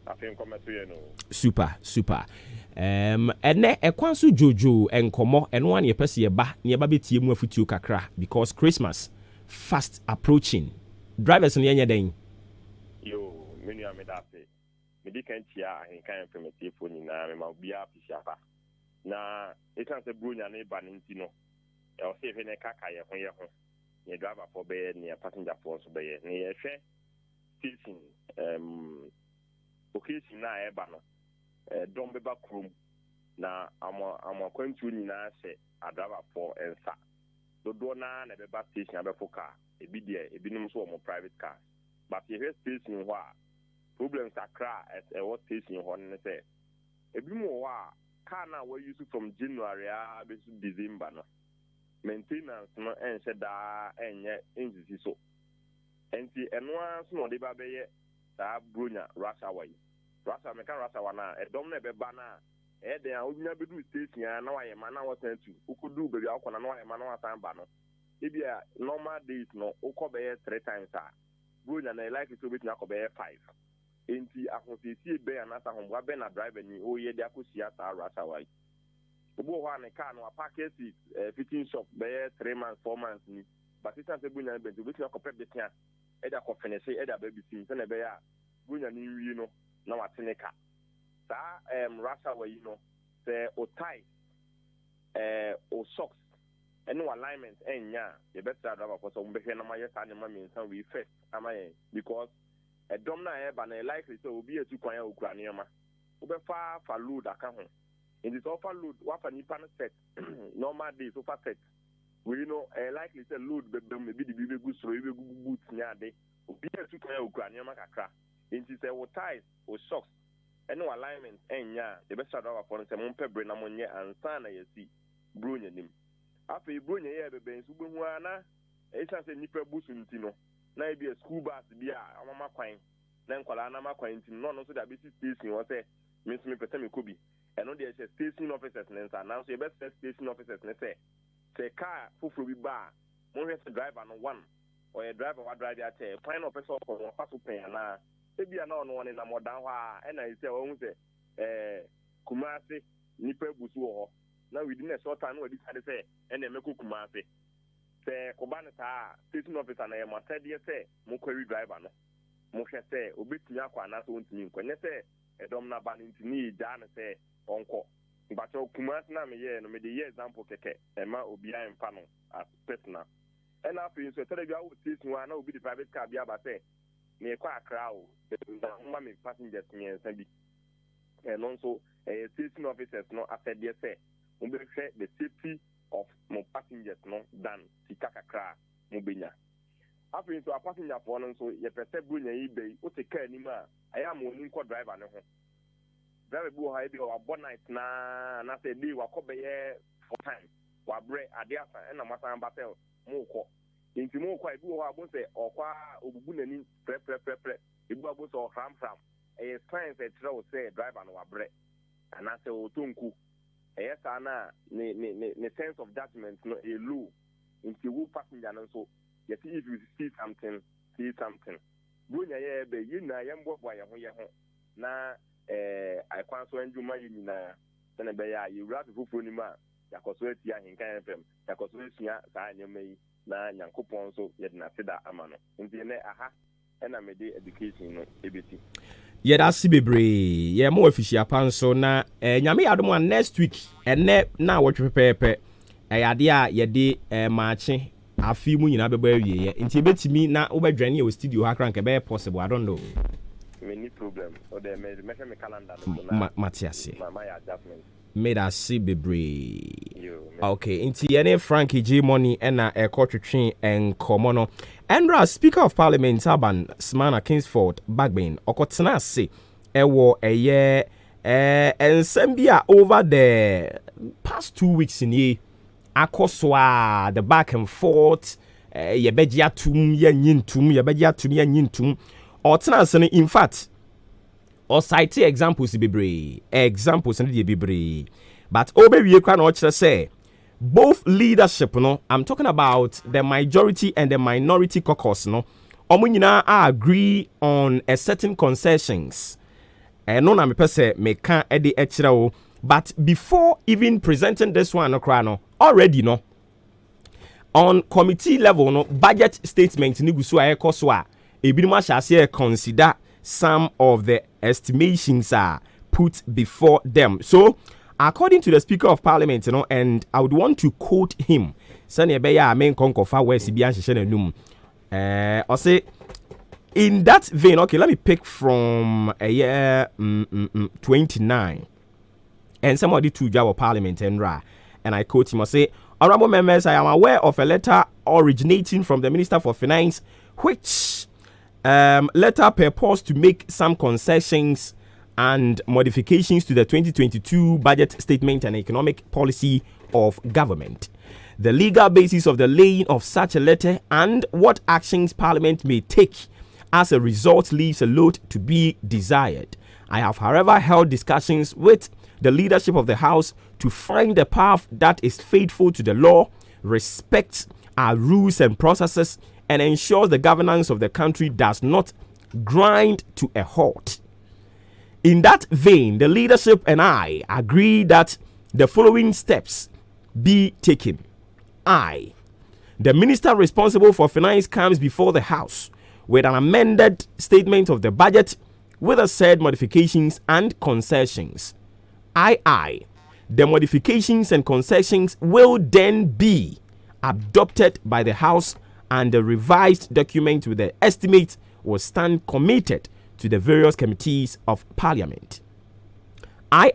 afin come to no super ene ekwanso jojo enkomo eno an ye pese ye ba ne ba betie mu afutuo kakra because Christmas fast approaching drivers ne yenye den yo menu amedase me di kan tia ahin kan primitive phone na me ma bia apisiapa na etan se brunya na ba nti no e o se fe ne kaka ye ho ye driver for be ne passenger for so be ye ne ye hwe station occasion na e ba no don be ba krom na ama kwantu ni na se driver for ensa do na be ba station be foka ebi de ebi num so mo private car but ye station ho a problems akra at what station ho ne say ebi mo wa car na we use from January to December no maintenance no ense da enye enzi so enti eno anso no de ba be ye ta bronya rasa wai rasa me kan rasa wana edom na be ba na de a onya bedu station na wa ye ma na wa santu ukudu be ya akona na wa ye ma na wa san ba no ebi a normal days no ukobe 3 times a bronya na like to bit na kobe 5 enti ahosisi be anata hombwa be na driver ni o ye de akosia ta rasa wai obo ho an car no package fitting shop be 3 months 4 months ni but it has bronya be to bit na kope betia e da ko finish e da ba bisim se na be ya bronya ni wi no na wateneka sa rasa wai no se o tie o socks any alignment enya the better driver for some be na ma yes and ma me san we first amaye because a dom na e ba na likely so obi etu kwan ya okura ne ma wo be fa load aka ho in this offer load wa fa ni pan set normal days so fa set we know likely say load be be the be go soro be go boot nya de obi etu kwan ya okura ne ma kakra in this say wo ties wo socks any alignment enya the better driver for say mo pebre na mo nye ansa na yesi bronya nim afi bronya ye be ben su be hu ana e say nipa busu nti no na e be school bus bia amama kwan na nkwala na makwan nti no no so da be station wo say me pese me kobi eno de say station officers nsa na so e be station officers ne say car fufuro bi ba mo hwe say driver no one or a driver wa drive at kwan no person ko won faso pen na e bia na ono ne na modan ho a e na say wo hu say Kumasi nipa busu ho na within a short time we decide say ene emeko Kumasi say ko ba ne ta station officer na e matade say mo query driver no mo hwe say obetumi akwa na so ntumi nkwanye say edom na ba ntini da na say onko but Kumasi na me ye no me de example keke e ma obi an fa no as personal and after so tell you how station wa na obi the private car bia ba say me kwa akra o na me passengers me ensa bi and also station officers no after they say we be the safety of my passengers no than tikakakra mo benya after so a passenger for no so ye pese brunya yi be o te car ni ma aya mo ni ko driver ne ho driver bu ha bi o night na say dey wa ko be ye for time wa bre ade asa na masan ba tel mo ko inti mo ko ibu ho abon say okwa obubu nani pre ibu abo so fram science e tell say driver no wa bre and I say otonku yes ana ne sense of judgment no a low into who passenger no so you see if you see something bunya ye be yina yembo boy ye ho na I kwan so enjuma yina na be ya you rat fufu ni ma yakoso ati ahinkan fm yakoso esia saa nyema yi na nyankopon so ye de na seda ama no nti ne aha na me de education no ebeti ye da si bebre ye mo official panso na nyame yadom next week ene na wotwepepepe yade a ye de maache afi mu nyina beba awie ye nti ebetimi na obedwane e studio ha kran ke be possible I don't know many problem or the me calendar Matias my adjustment made us see bebre okay nti ene Frankie G Money na ekotwetwe enkomo no Andra Speaker of Parliament Aban Smana Kingsford Bagbin okotena se ewo eye ensembia over the past 2 weeks in ye akoswa the back and forth ye begia tum ye nyintum ye begia tum ye nyintum otena se in fact or cite examples bebre examples and bebre but obewie kwa na o kire say both leadership no I'm talking about the majority and the minority caucus no omo nyina agree on a certain concessions no na me pese me can edi echira o. But before even presenting this one no already no on committee level no budget statement ni gusu aye koso a ebinum ahase consider some of the estimations are put before them. So according to the Speaker of Parliament, and I would want to quote him. Sani ebeya amen konkofa wesi bi anhyehyɛ nanum. I say in that vein, okay, let me pick from a year 29. And somebody to Java Parliament and I quote him. I say, honorable members, I am aware of a letter originating from the Minister for Finance, which letter purports to make some concessions and modifications to the 2022 budget statement and economic policy of government. The legal basis of the laying of such a letter and what actions Parliament may take as a result leaves a lot to be desired. I have, however, held discussions with the leadership of the House to find a path that is faithful to the law, respects our rules and processes, and ensures the governance of the country does not grind to a halt. In that vein, the leadership and I agree that the following steps be taken. I, the minister responsible for finance, comes before the House with an amended statement of the budget with the said modifications and concessions. I, the modifications and concessions will then be adopted by the House and the revised document with the estimate will stand committed to the various committees of Parliament. I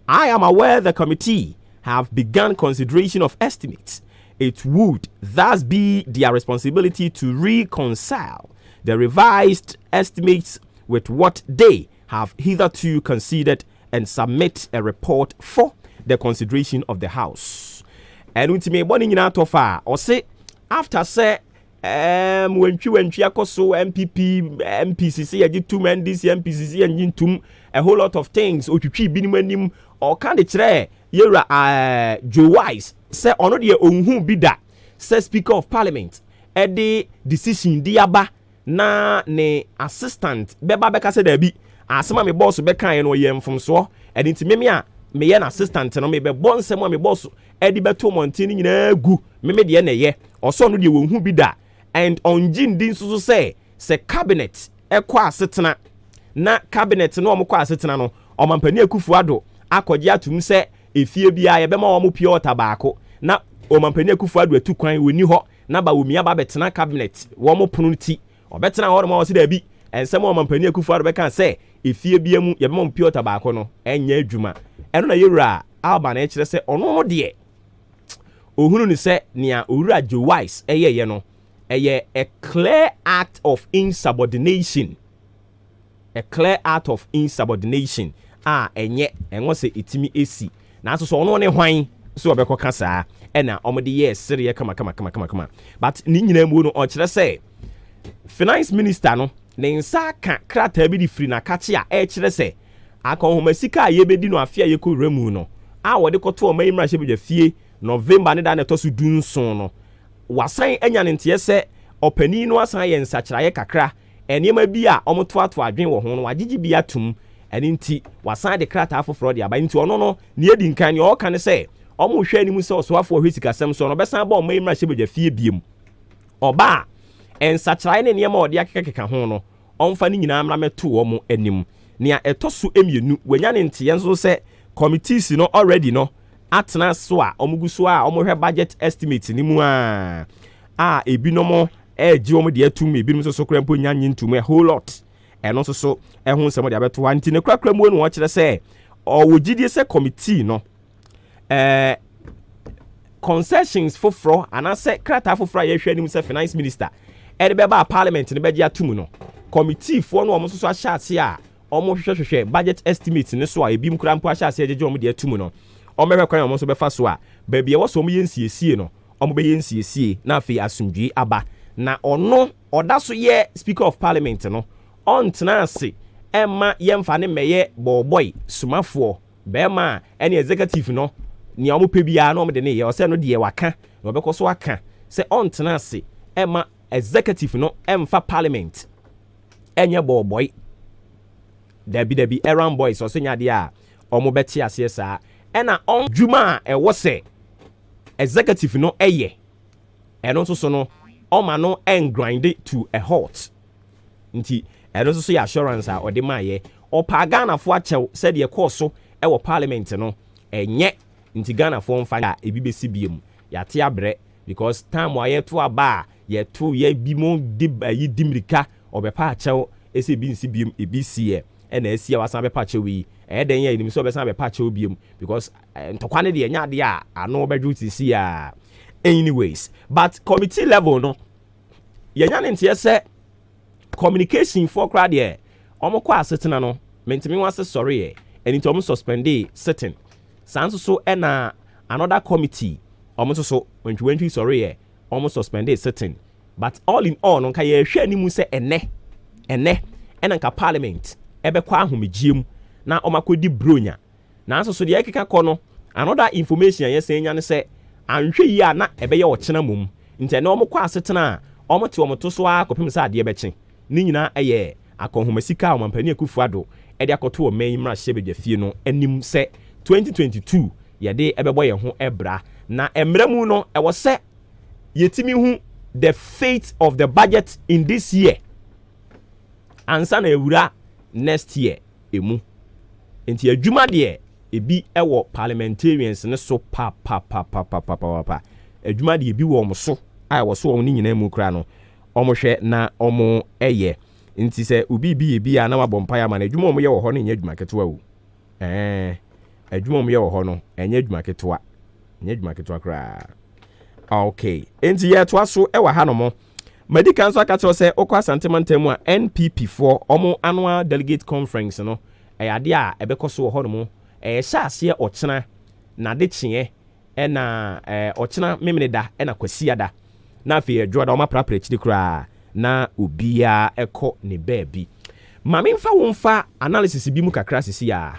am aware the committee have begun consideration of estimates. It would thus be their responsibility to reconcile the revised estimates with what they have hitherto considered and submit a report for the consideration of the House. And ultimately, morning out of or say after say when you akoso MPP, MPCC, and two men this MPCC and Yintum, a whole lot of things. Otutwi binimanim or can the tre yera Joe Wise say ono de ohun bi da say Speaker of Parliament e de decision diaba na ne assistant beba beka say da bi asema me boss beka no ye mfomso e de ntimi a me ye na assistant no me be bon nsem me boss e de beto montini nyina gu me de na ye oso no de ohun bi da. And on Jin din so say cabinet ekwa asetena na cabinet no omkwa asetena no omampani Akufo-Addo akogye atum se efie bia ye bema omo pure tabako na omampani Akufo-Addo atu kwan woni ho na ba womia ba betena cabinet wo mo pono ti obetena ho ma wo se da bi ensem omampani Akufo-Addo beka se efie bia mu ye bema pure tabako no enya adwuma eno na yewura alba na kire se ono no de ohunu ni se nia owura Joe Wise ye no a clear act of insubordination. A clear act of insubordination. Enye enwo se itimi esi. Na so ono ne hwan so obekọ kasa e na omode ye sere kama. But ni nyina mu no o kire se finance minister no ne nsa ka krata bi di free na kache a e kire se akọhomasika ye bedi no afia ye ko remu no wode koto o mai mra hye be fie November ne da na to so dunson no wasan enya ntie se opani no asan ye nsachiraye kakra enema bi a omotoato adwen wo ho no wagigi bi atum eni nti wasan de krata afoforo de aba nti ono no ne edi nkan ne o kan se omo hwe ani mu se osoafo hwesikasem so no besan ba omai mra hyebegya fie biem oba ensachiraye ne niema ode akekeka ho no omfa ni nyina amra meto wo mo anim ne etoso emienu wanya ne ntie nso se committees no already no atena so a omuguso a omohwe budget estimate ni mu ebinomo eji omo de atum ebinom so krampo nyanyi ntum a whole lot eno so ehun se mo de abeto anti ne krakra mu no kire se wogidie se committee no concessions foforo anase krata foforo ye hwe nim se finance minister de beba parliament ne beji atum no committee fo no omo so ahyase a omo hwehwehwe budget estimate ne so a ebim krampo ahyase ejeje omo de atum no omebe kwan omo so befa so a ba bia wo so omo yensiesie no omo be yensiesie na afi asumdwi aba na ono oda so ye Speaker of Parliament no ontena ase emma yemfa ne meye boy sumafo be ma ene executive no ni omo pe bia na omo de ne ye o se no de ye waka na obekoso aka se ontena ase emma executive no emfa Parliament enye boy Debbie errand boys or senya dia omo beti ase saa ena on dwuma e wo se executive no eye eno so no oma no grind to a halt nti eno so ya assurance a ode maye opa Ghana fo achew said ye course so e wo parliament no enye nti Ghana fo mfa ya ebi besi biem ya te abre because time wa ye to aba ye to ye bi mo yi dimrika obepa achew ese bi nsi biem ebi sie ena esi wasan bepa achew yi den ye nim so obesan bepa achew biem because ntokwa ne de nya de a ano obedwu ti si a anyways but committee level no ye nya ne ntie se communication for crowd here omokwa asetena no mentimi wase sorry e eni to suspend sitting sanso so ena another committee so wentwi sorry e suspend sitting but all in all no ka ye hwe ani mu se ene ena nka parliament ebekwa ahomegiem na omakodi bronya na anso so de ekeka kɔ no another information ye se nya ne se anhwe yi a na ebeye ochena mom nti na omokwa asetena omote omoto so a kopim sa ade ebeche ni nyina eye akonhomasika omampani Akufo-Addo ede akoto o man mra hyebedwa fie no anim se 2022 yede ebebo ye ho ebra na emramu no ewo se yetimi hu the fate of the budget in this year ansa na ewura next year emu enti adwuma de ebi ewo parliamentarians ne so pa adwuma de ebi wo mo so a wo so wo ni nyina mu kra no omohwe na omo eye nti se ubi bi ebi a na wabompa ya ma na adwuma omo ye wo ho no nya adwuma ketewa o adwuma omo ye wo ho no enya adwuma ketewa kra okay enti ye to aso e wa ha no mo medical so aka to se okwa santemantam a NPP for omo annual delegate conference no ade a ebekoso wo ho no mo sha ase ochena na de chie na ochena memneda na kwasiada na afi edwoda o maprapra chidi kra na obia eko ne baabi mame mfa wonfa analysis bi mu kakra sisi ya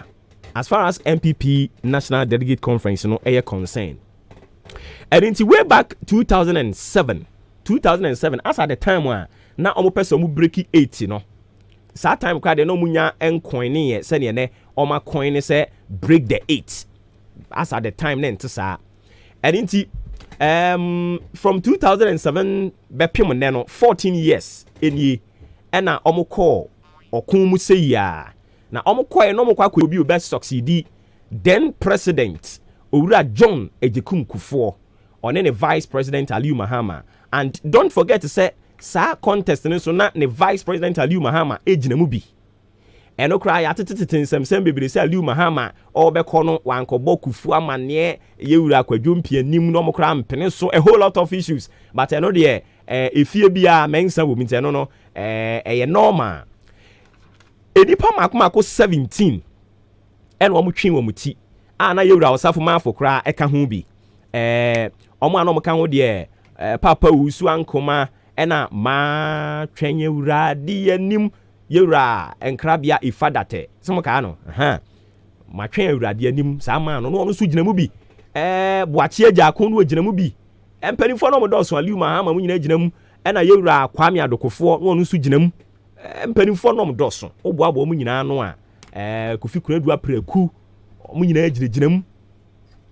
as far as MPP National Delegate Conference no concern and into way back 2007 as at the time where na omo person mu break 80 no that time kwa de no munya encoin ne se ne oma coin say break the 8 as at the time then to sa and into from 2007 bepim ne no 14 years eni na omo call okun mu say ya na omo call no mo kwa obi obi succeed then president Owura John Ejekum Kufuor on the vice president Aliu Mahama and don't forget to say sa contest so na ne vice president Aliu Mahama ejina mu bi eno kra ya teteten bebere se Aliu Mahama obekọ no wankọbọ Kufuor amane yewura akwadwompia nim no mokra mpene so a whole lot of issues but eno de efie bia mensa wo minte no eye normal edipa makomako 17 eno mo twen wo muti ana yewura osafo mafo kra eka ho bi omo ano mka ho de papa wusu ankoma ena ma twenye wura di anim yewura enkrabia ifadate somo ka no ma twen wura di anim sa ma no no so ginamu bi boachi agya akon no ginamu bi empanifo no mo doso Aliu Mahama mu nyina ginamu ena yewura Kwame Adokofo no so ginamu empanifo no mo doso oboabo mu nyina no a Kofi Kunadu apreku mu nyina ginamu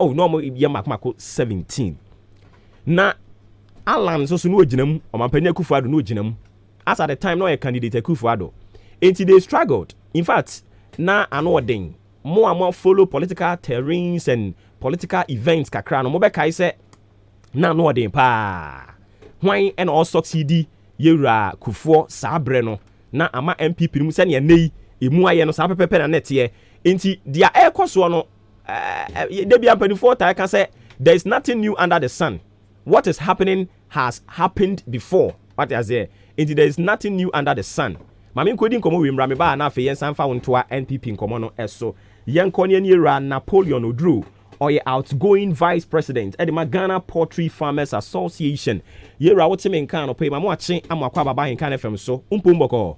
no mo ye makomako 17 na Alan so no ginam o mampani Akufo-Addo no ginam as at the time no a candidate Akufo-Addo until they struggled in fact na anoden more follow political terrains and political events kakra no mo be kai se na anoden pa hwan and all succeed yewura Kufuor sabre no na ama MPP mu se ne nei emu aye no sa pepepe na netie until dia ekoso no they be ampani for I can say there is nothing new under the sun. What is happening has happened before. What is there? There is nothing new under the sun. Mami nkodi nkomo wi mra me ba na afi yen sanfa wontoa NPP nkomo no eso. Yen konye ni ra Napoleon Odro or your outgoing vice president at the Ghana Poultry Farmers Association. Ye ra wotime nkan no pe ma mo ache amakwa baba nkan FM so. Umpo mboko.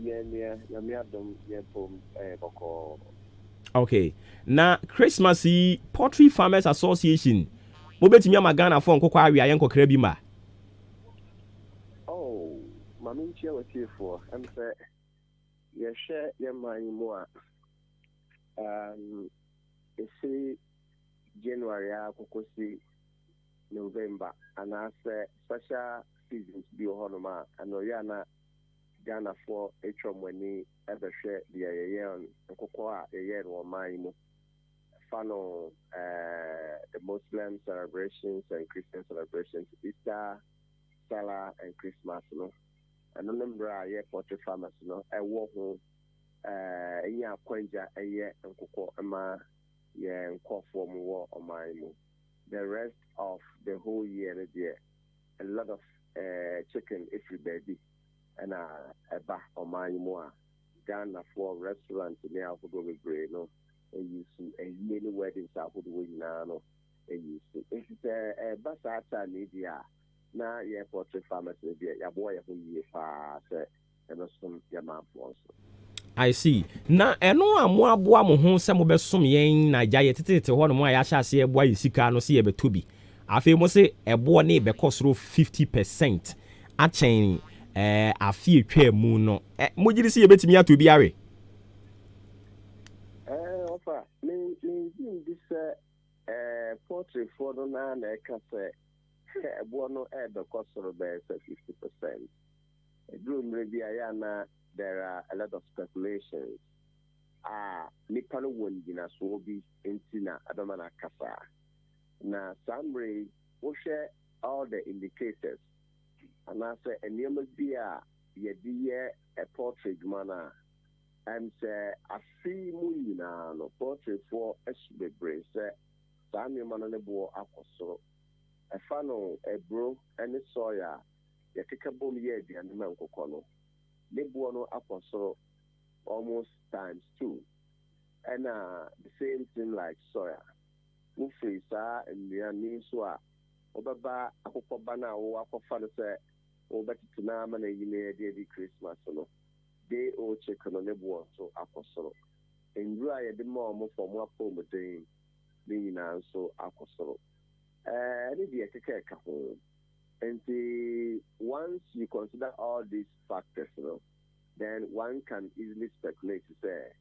Yeah, me adom ye pom boko. Okay. Na Christmas Poultry Farmers Association. Mo betimi ama Ghana fo nkokwa awia yen kokra bi ma. Oh, mami nchia watie for am say you share your money more. It's January, November, and I say special seasons be honoma, and Oyana Ghana for H1 ever share the year on Cocoa, a year or mine. Funnel the Muslim celebrations and Christian celebrations, Easter, Salah, and Christmas, and a number of airport farmers, I walk home, Quenja, a year, and Cocoa, and call for more on my. The rest of the whole year, a lot of chicken every baby and a bar on my more. Ghana for restaurants near Alpha no, a use many weddings out of the way now. A use it's a Basata media now, airport farmers, a boy who ye fast and some Yama also. I see. Na eno amwa aboa mo ho se mo besom yen na gya yetete ho no mo ya hya se eboa yisika no se ye betobi. Afi mo se ebo ne be kosoro 50% a chen afi etwa mu no. Mo giri se ye betimi atobi are. Ofa me this portrait for no na ka se ebo no be kosoro be 50%. Edrum rebi aya na there are a lot of speculations. Nippano won gina so bi entina adamana kasa. Na Samre will share all the indicators. And I say a name be a portrait mana. And say a fee muina no portrait for SB brace. Sammy mananebo akoso. A funnel, a bro, and a soya. The kickable year the animal cocono. Nebuono apostle almost times 2. And the same thing like soya. Ufri sa and the aniswa. Obaba akopobana o akofana se obati tunama na yine de Christmas no. They o chicken on nebuo so apostle. And you are the more for more pomodin. Being so apostle. And the keka home. And once you consider all these factors, then one can easily speculate to say,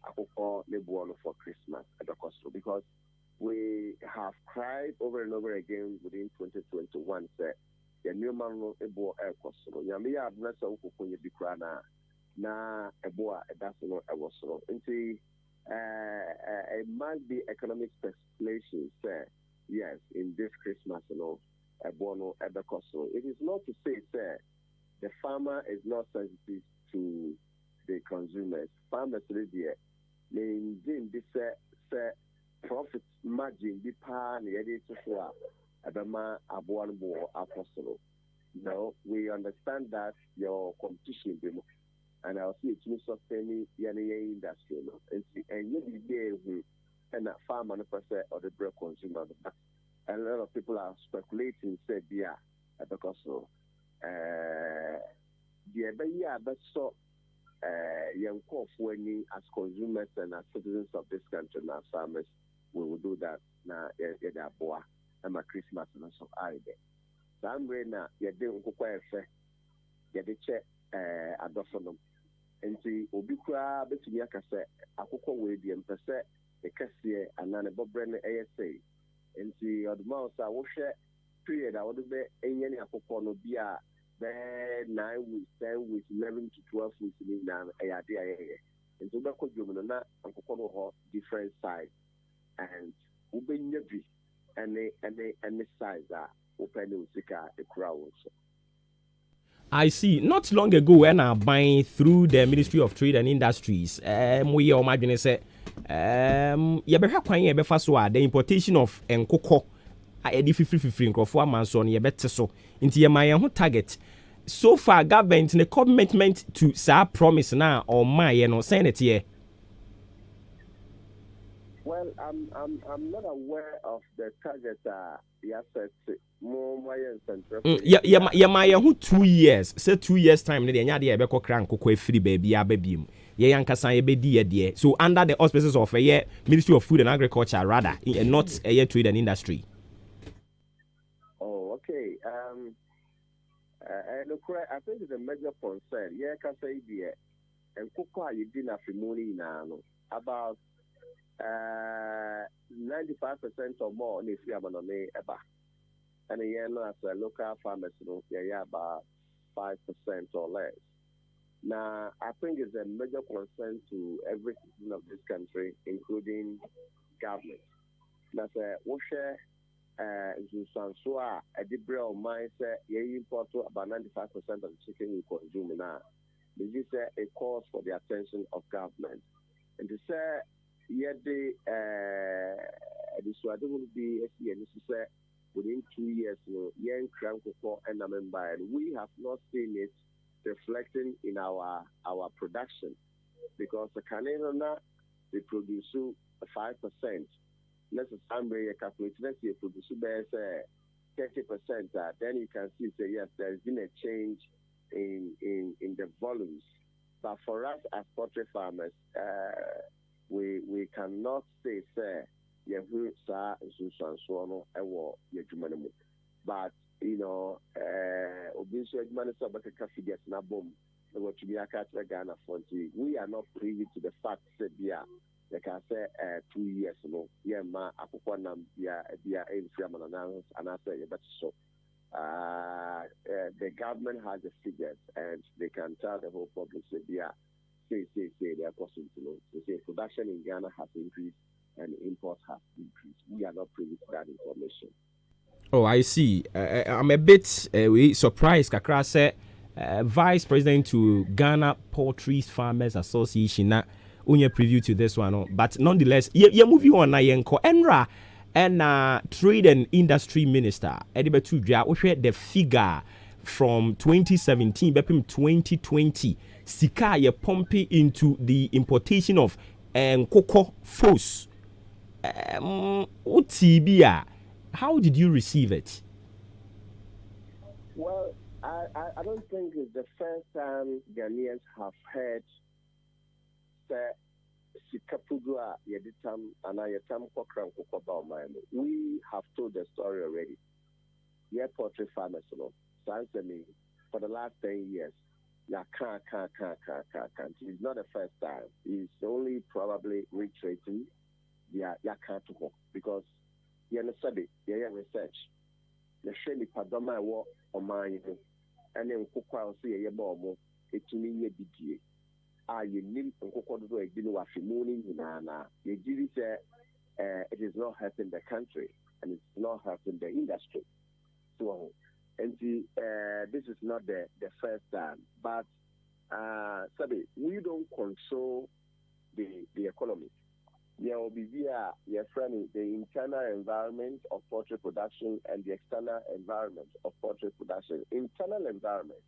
Akoko Nebuono for Christmas at the cost, because we have cried over and over again within 2021 say the new man no ebo air cost. Yamia adnessa ukukunye bikrana na eboa that's no ewoso. It might be economic speculation say yes in this Christmas Bono at the cost. It is not to say that the farmer is not sensitive to the consumers. Farmers really mean this profit margin be pan abema abuanbo apostle. No, we understand that your competition and I'll see it's sustaining any industry and you be there and a farmer or the bread consumer. And a lot of people are speculating, said, yeah, because so, young when as consumers and as citizens of this country and as farmers, we will do that now, and my Christmas and so I did. Some way now, you're doing quite fair, you're the check, adoption. And see, Obikra, between Yakasa, Akoko with the Empesa, the Cassia, and then a Bob Brenner ASA. And see, the mouse I will share period. I would be any Apocono be 9 weeks, 10 weeks, 11 to 12 weeks in a idea. And so, Bako Jumana and Cocono different size and Ube Nevi and the size are open Usika, a crowd. I see. Not long ago, when I buying through the Ministry of Trade and Industries, we imagine say, the importation of enkoko, I free in Crawford Manson, ye better so. Into my own target. So far, government in a commitment to say promise now or my saying it here. Well, I'm not aware of the target. Yes, my who 2 years. Say 2 years time. The nyadi ebe kokran koko free baby abebim. Ye yankasa ebe die. So under the auspices of a Ministry of Food and Agriculture, rather, not a trade and industry. Oh, okay. Look, I think it's a major concern. Yeah, can say and cocoa you didn't have money now. About 95% or more if you have an eba. And as a local farmers, about 5% or less. Now, I think it's a major concern to every citizen of this country, including government. That's we share a liberal mindset. You import about 95% of the chicken we consume now. This is a cause for the attention of government. And to say, this will be within 2 years, we have not seen it reflecting in our production because the Canada they produce 5%. Let's calculate. Let's say produce 30%. Then you can see say yes, there's been a change in the volumes. But for us as poultry farmers, we cannot say but you know, we are not privy to the fact that like I said, 2 years ago, and I say so. The government has the figures and they can tell the whole public say they are possible to know. They say production in Ghana has increased and imports have increased. We are not privy to that information. Oh, I see. I'm a bit surprised. Kakra said, Vice President to Ghana Poultry Farmers Association. Na onye preview to this one, but nonetheless, yeah, moving on. Na yenko Enra and Trade and Industry Minister Edibetu Dja. We share the figure from 2017, bepim 2020. Sika ye pumping into the importation of cocoa fos. Utibia. How did you receive it? Well, I don't think it's the first time Ghanaians have heard that Sikapudua Yeditam and Ayatam Kokram Kokoba. We have told the story already. Yeah, poultry farmers, for the last 10 years. Yeah, can't. It's not the first time. It's only probably reiterating. Yeah, can't because study, research. The Shelly Padoma war on my and then Cocoa say a bomb, it to me BTA. You need to go to a dinner of morning in Anna. You did say it is not helping the country and it's not helping the industry. So, and this is not the first time, but Sabi, we don't control the economy. There will be your friend, the internal environment of poultry production and the external environment of poultry production. Internal environment,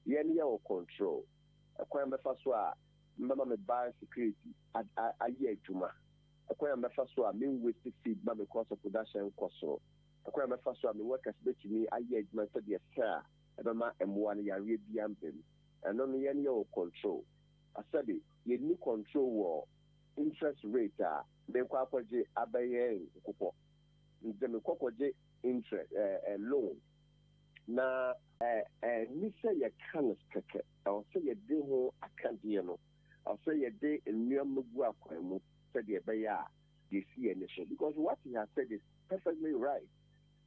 you will control. Acquire me biosecurity at a year juma. Acquire me mean wasted feed, but because of production cost. Acquire me workers bet me a year juma to the scar, and 1 year and only any control. I said it, you need control war. Interest rate then kwakoje abaye kupo then kwakoje interest loan na ni say ye kan keke or say ye de ho akade no or say ye de nnuam gu akwamu say de be ya they see initial because what he has said is perfectly right.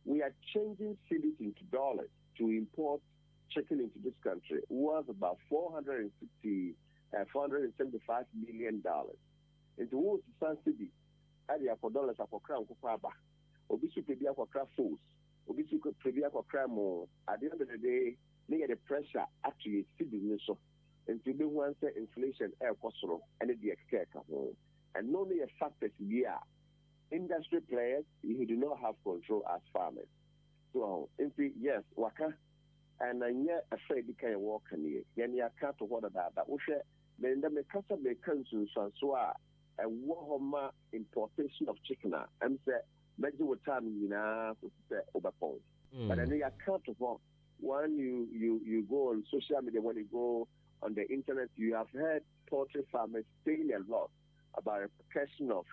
We are changing cedis into dollars to import chicken into this country. It was about $475 million. Into what subsidy, area for dollars for crown kupaba, obisu pebia for craft foods, obisu pebia for cramo. At the end of the day, they get the pressure actually feeding so. And to be one say inflation air cost and the excess and only a factors here. Industry players who do not have control as farmers. So, yes, waka, and I yet afraid you can walk in here. Then you can't what about that. Then the casa may come to Sansoa. A warm importation of chicken and say major time overpon. But then you account for when you go on social media, when you go on the internet, you have heard poultry farmers saying a lot about the repercussion of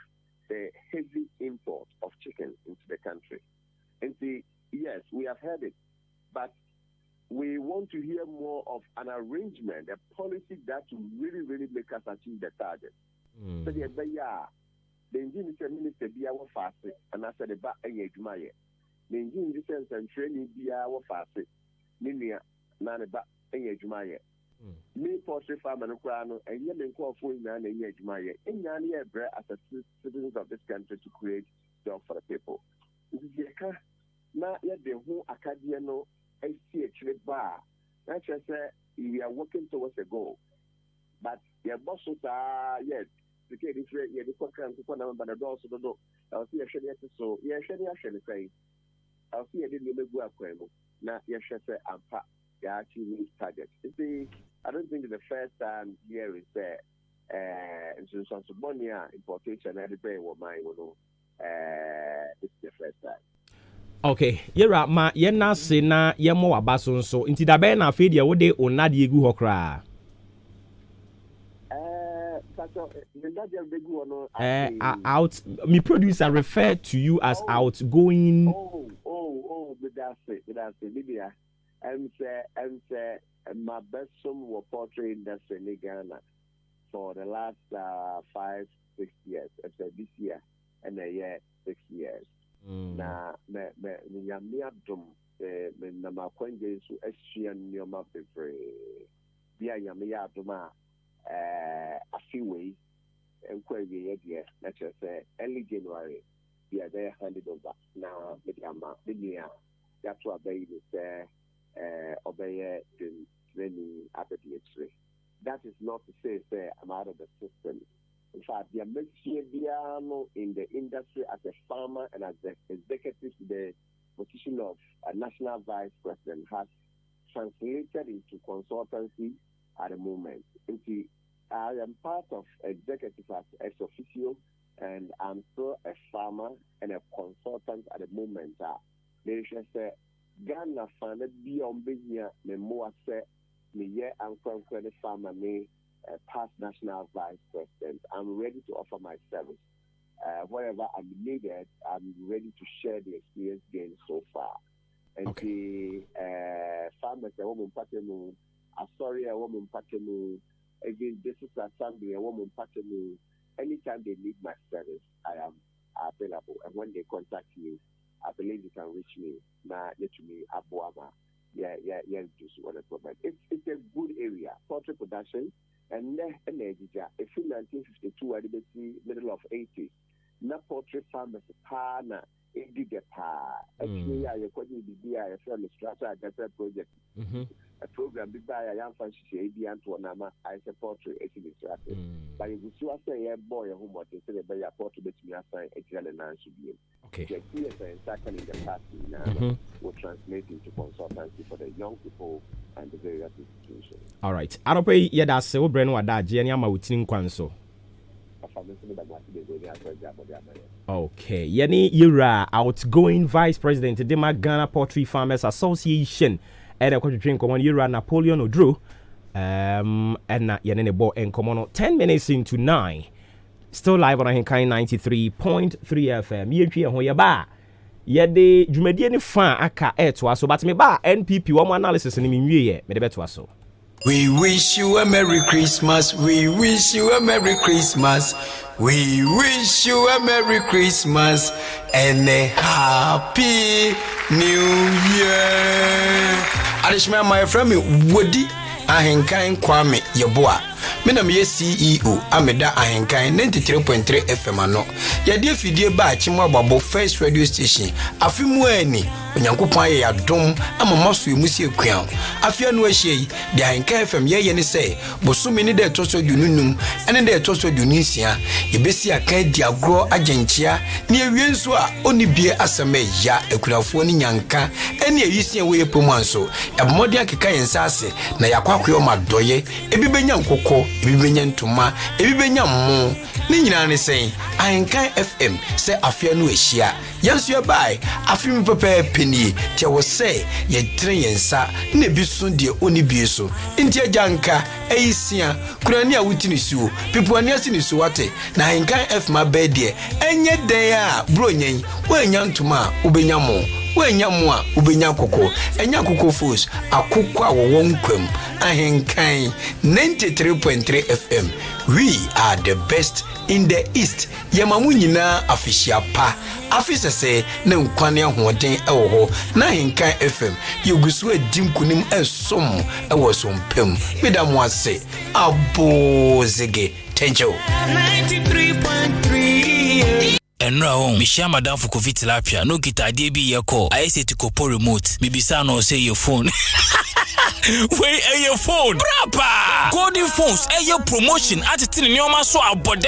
the heavy import of chicken into the country. And yes, we have heard it, but we want to hear more of an arrangement, a policy that will really, really make us achieve the target. So the engine is a minister be our fast, and I said about a Jumaye. The engine is a sense and training be our fast, Ninia, none about a Jumaye. Me poultry farmer and crown, and yet in call for Nan and Jumaye. In Yania, as a citizens of this country to create jobs for the people. Now, yet the whole Acadiano. I see a trade bar. That's just we are working towards a goal. But your bosses are yes, the kid is ready. The program to put but the doors to the door. I'll see a shady so yeah, shady actually say. I'll see a little bit of Quemo. Now, yes, and Pat, they actually target. I don't think it's the first time here is there. In Somalia, importation, and the pay what mine will it's the first time. Okay, yera ma yena se na yemo abaso nso nti da be na fe dia wo de onade egu hokra out me producer refer to you as outgoing. That's it Libya. I'm say my best son was portray industry in Ghana for the last 5-6 years. I said this year and a year 6 years. Na me dum na makwenje so ahia nyoma bebre bia yame ya dum a afiwe enkwaye ye de na say early January bia they handed over na mediama bia ya to abayi say obeye den training abedi. That is not to say I'm out of the system. In fact, the American in the industry as a farmer and as the executive to the position of a national vice president has translated into consultancy at the moment. I am part of executive as ex officio, and I'm still a farmer and a consultant at the moment. They should say, Ghana fan be on business, me more say, me yeah, I'm the farmer, me. Past national vice president. I'm ready to offer my service. Wherever I'm needed, I'm ready to share the experience gained so far. And the farmers, a woman patemu, a woman patemu, again, this is assembly, a woman patemu. Anytime they need my service, I am available. And when they contact me, I believe you can reach me. Na let me abuama. Yeah, just what I provide. It's a good area. Poultry production. And then, if in 1952, at the middle of 80s, na poultry farmers partner in the actually, I according to the BIFM structure project, a program by a young fancy AD Antoinama, I support poultry strategy. But if you say a boy who want to say by a poultry, bet me assign a channel and should be okay. And second in the past now will translate into consultancy for the young people and the various institutions. All right. I don't pay yet as so brand what that Jenny ama within Kwanso. Okay. Yeni Ira, outgoing vice president of the Ghana Poultry Farmers Association. And I got drink on Ira Napoleon Odro. And na yenene bo en komono 10 minutes into 9. Still live on Ahinkai 93.3 FM. Yetwi ho ye ba. Yede dwumadie ne fa aka to aso but me ba NPP one analysis ni me wie ye me de beto aso. We wish you a Merry Christmas. We wish you a Merry Christmas. We wish you a Merry Christmas and a Happy New Year. Adishma my friend me Wodi Ahinkai Kwame Yeboa. Mena me CEO Ameda Ahinkai 93.3 FM ano. Yade afidie ba chimwa babo first radio station. Afimu ani onyankopon ye yadom ama maso emusi ekwan. Afia no ahye de Ahinkai FM ye ne say bosumi ne de toso dununum ene de toso dunisia yebesi aka di agro agenchia ne awienso a oni bie asama ya ekurafo ni nyanka ene ayisia we yepomanso yabomodi akeka yensase na yakwakwe madoye ebibenya nkoko ebibenya ntuma ebibenya mmo ni nyina ne sen Ahinkai FM se afia no ahia yanso ye bai afim pepe peni tie wo se ye tre yensa na bisu de oni bieso ntia janka eisia kurani a wutini suo pipuani asini suo ate na Ahinkai FM abedie enye den a bronyen wanya ntuma ubenya mo wenya mo a ubenya koko enya koko foods akoko a wo nkwam ahenkan 93.3 FM. We are the best in the east. Yamamu nyina afishia pa afisa se na nkwane ahoden ewo ho na ahenkan FM yogusu adim kunim esom ewo sompem medamu ase abozege tenjo 93.3 Enra home, Misha Madam for COVID tilapia, no kita DB your call. I say to kopo remote. Mibisa no say your phone. Wait, your phone. Brapa! Golden phones, your promotion at the Nyoma so abode.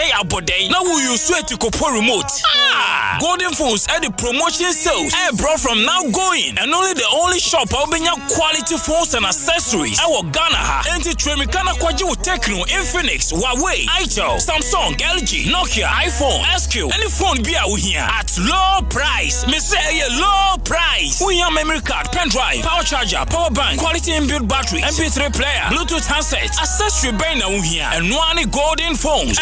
Now will you swear to kopo remote? Ah! Golden phones at the promotion sales. Bro from now going. And only shop open your quality phones and accessories. Our Ghana ha. Enti Tremicana Kwaju Techno, Infinix, Huawei, Itel, Samsung, LG, Nokia, iPhone, SQ, any phone be out here at low price. Me say a low price. We have memory card, pen drive, power charger, power bank, quality inbuilt battery, MP3 player, Bluetooth handset, accessory banner here, and one golden phones.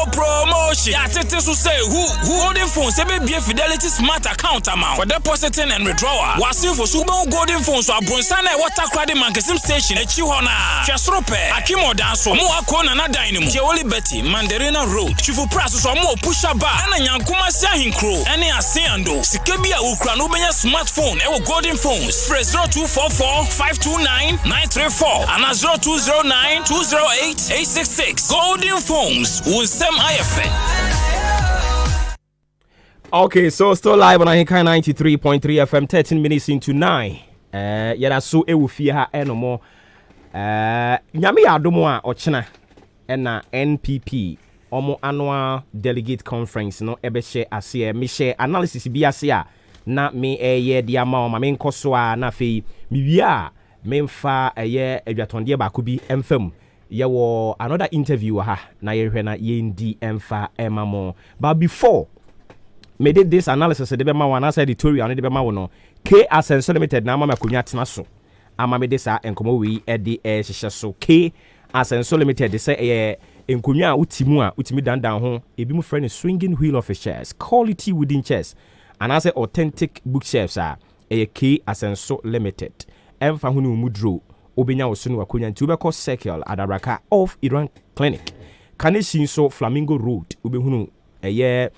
Promotion. Yeah, Tetes will say who golden phones. They be a Fidelity Smart account amount for depositing and withdrawal. Wasim for Subo golden phones. So Bronsana water credit marketing station. Echihona, Chasrope, Akimo Danso, Moakona na Dynamo, Joli Betty, Mandarina Road, Chifu Praso, so more pusha bar, and Yankuma Sahin Crow, and Asiando, Sikabia Ukranubia smartphone, our golden phones. Press 0244 529 934 and 0209 208 866. Golden phones will send IFN. Okay, so still live on Ahinkai 93.3 FM, 13 minutes into 9. Yada so e will fear her no more. Nyami adomo a ochina na NPP omo annual delegate conference no ebe share ase me share analysis bi ase a na me ye dia ma o ma me nkoso a na fei me wia me mfa ye adwatonde ba ko bi emfam ye wo another interview ha na ye hwe na ye ndi emfa emamo. But before me did this analysis de be ma wana say editorial ne de be ma wo no K Ascenso Limited na ma makonya tena so ama me de sa enkomo wi e de hihye so K Ascenso Limited de say enkonya utimu a utimi dandan ho ebi mu friend swinging wheel of chairs, quality wooden chairs and as authentic bookshelves are K Ascenso Limited emfa hu ni umudro obenya wo so no akonya nti ubekọ circle adaraka of Iran Clinic Kanishin so Flamingo Road ubehunu K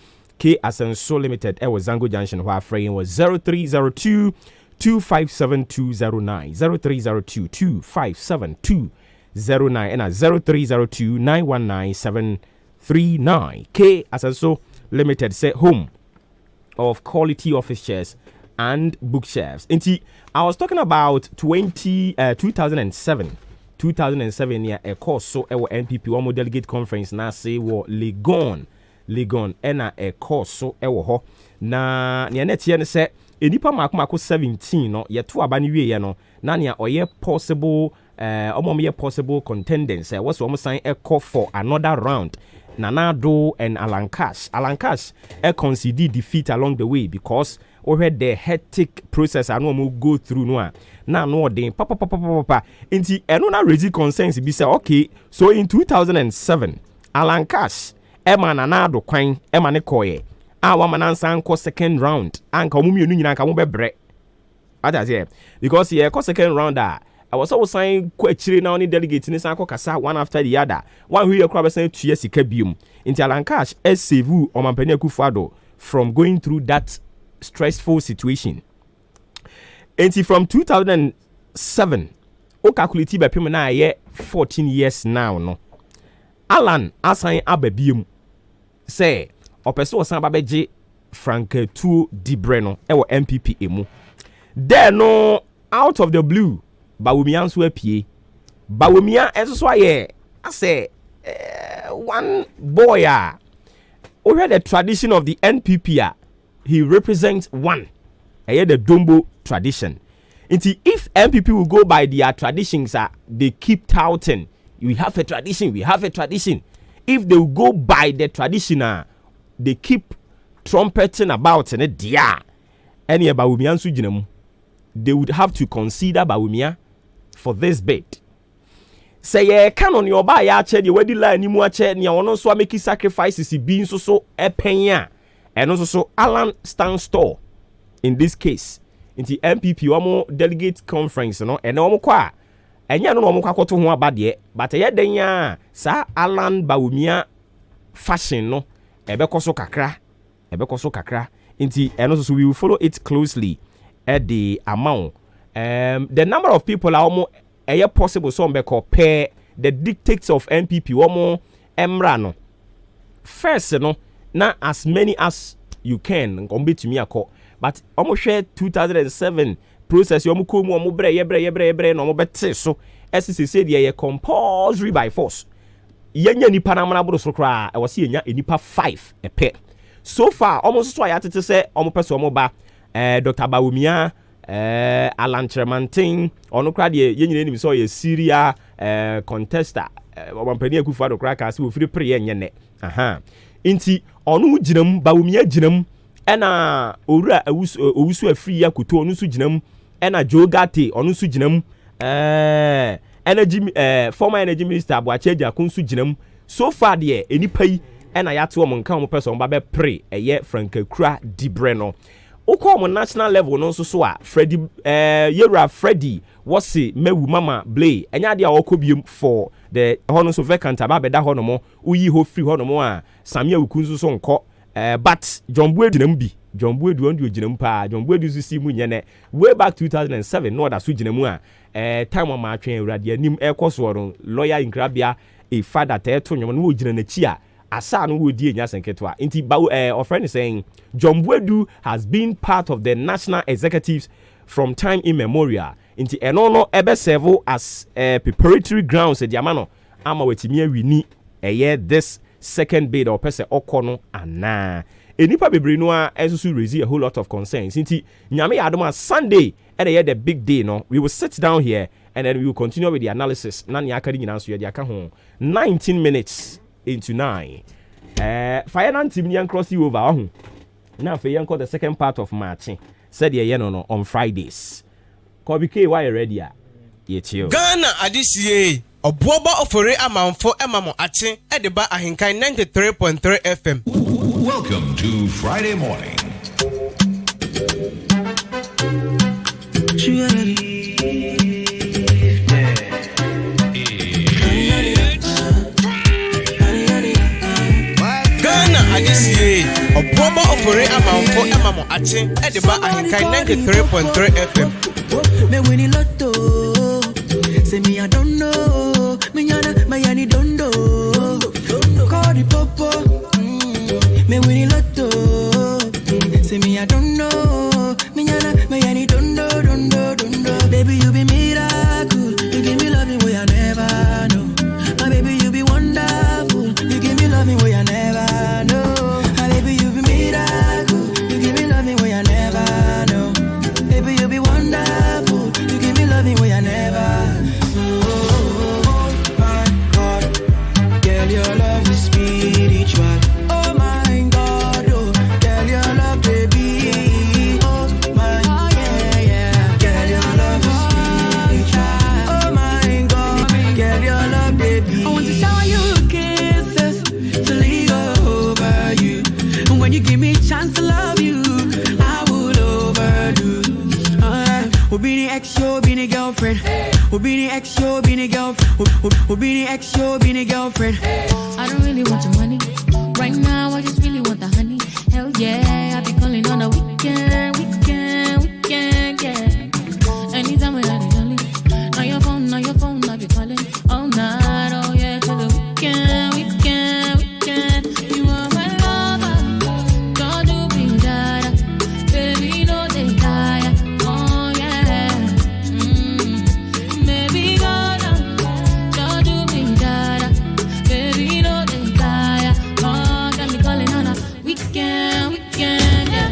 Ascenso Limited was Zango Junction where frame was 0302 257209 0302 257209 and 0302 919 739. K Ascenso Limited say home of quality office chairs and bookshelves. I was talking about 2007 yeah, a course so our NPP one delegate conference na say wo Legon ena a course so ewo ho na ne netie ne se enipa mako 17 no ye to aba ne wie no na ne oye possible ye possible contenders was omo sign a call for another round. Nanado and Alan Cash conceded defeat along the way because we had the hectic process and we go through no then papa inti eno na raise concerns be say okay, so in 2007 Alan Cash Emma Nanado kwan Emma ne koye wa manansa nko second round anka omumienu nyina anka mo bebre adaze because here second round I was always saying kwachire na oni delegate ni san kasa one after the other one who yakra besan tuye sika biom inti Alan Cash save Omampani Akufo-Addo from going through that stressful situation. And from 2007 o calculate be pem na ye 14 years now no Alan asan ababiom say opeso osan babeje Frank Tuo Dibre no e wo MPP emu there no out of the blue Bawumia nso apie Bawumia enso so aye I say one boy we had the tradition of the NPP he represents one the Dombo tradition. If NPP will go by their traditions they keep touting we have a tradition. If they will go by the tradition they keep trumpeting about it dia any Bawumia nso ginam they would have to consider Bawumia for this bid. Say ye can on your buy ya che the wedding line ni mu ache ni ono so make sacrifices be so epenya and also so Alan stand store in this case. Inti MPP wamo delegate conference no ene wamo kwa enya no wamo kwa koto ho abade but ye den ya sa Alan Bawumia fashion no ebekoso kakra inti eno so we will follow it closely at the amount the number of people are almost possible so be compare the dictates of MPP wamo emra no first no na as many as you can ngombe to me akọ but almost share 2007 process you ko mu omo bre no omo bete so SCC say dey compulsory by force yenya nipa na mana bro so kra e wose yenya nipa 5 epe so far almost so ayatete say omo pese omo ba Dr. Bawumia Alan Tremantin ono kra dey yenyina nim so ye Syria contester obampani akufa do kra ka se wo firi pre yenye ne inti ono ginam Bawumia ginam ena owura owusu afri yakuto onu su ginam ena Jogate onu su ginam energy former energy minister Abuacheja kunsu ginam so far there enipa yi ena yato mo nka mo person ba be pre eye Frankakura Dibre no uko national level no so a Freddy Yera Freddy wasi mewu mama Blay enya dia okobiem for the hono so vacant ababeda hono mo uyi ho free hono mo a Samia Wukunzu so nko but John Buedu nambi John Buedu ondu oginam pa John Buedu susi mu nyene way back 2007 no da so ginamu a time ma atwen awurade anim ekoso ron lawyer Inkrabia a father teto nyom no ogina na chi a asa no wodi enya senketo inti our friend is saying John Buedu has been part of the national executives from time immemorial inti eno no ebe serve as preparatory grounds the amano ama wetimi awini this second bid or person okono ana enipa bebre no a enso raise a whole lot of concerns inti nyame yadoma Sunday and the big day no we will sit down here and then we will continue with the analysis na ne akari nyina so ye aka ho 19 minutes into 9 final team yan cross you over ho na fe yan call the second part of March said ye no on Fridays Kobe K why ready a ye chill Ghana adisiye Obuoba ofore amanfo emamo ache edeba ahinkan 93.3 FM. Welcome to Friday morning. Ghana adisiye Obuoba ofore amanfo emamo ache edeba ahinkan 93.3 FM. Me winnie lotto. Say me I don't know. Me yana Miami don't know. Call the popo. Me winnie lotto. Say me I don't know. Me yana Miami don't know. Baby you be miracle. You give me loving way I never know. My baby you be wonderful. You give me loving way I never know. My baby you be miracle. You give me loving way I never know. Baby you be wonderful. You give me loving way I never. Your love is spiritual. Oh my God, oh, girl, your love, baby. Oh my, yeah. Girl, your love is spiritual. Oh my God, girl, your love, baby. I want to shower you kisses to lead over you. And when you give me a chance to love you, I would overdo. We'll be the ex, you'll be the girlfriend. We'll be the ex, you'll be the girlfriend. We'll be the ex, you'll be the girlfriend. I don't really want your money right now. I just really want the honey. Hell yeah, I be calling on a weekend, yeah. Anytime I had it only. Now your phone, I be calling all night. Oh yeah, till the weekend. You are my lover, don't do me that, baby. No they die. Oh yeah, baby God, don't do me that, baby. No they die. Oh, got me calling on a weekend, yeah.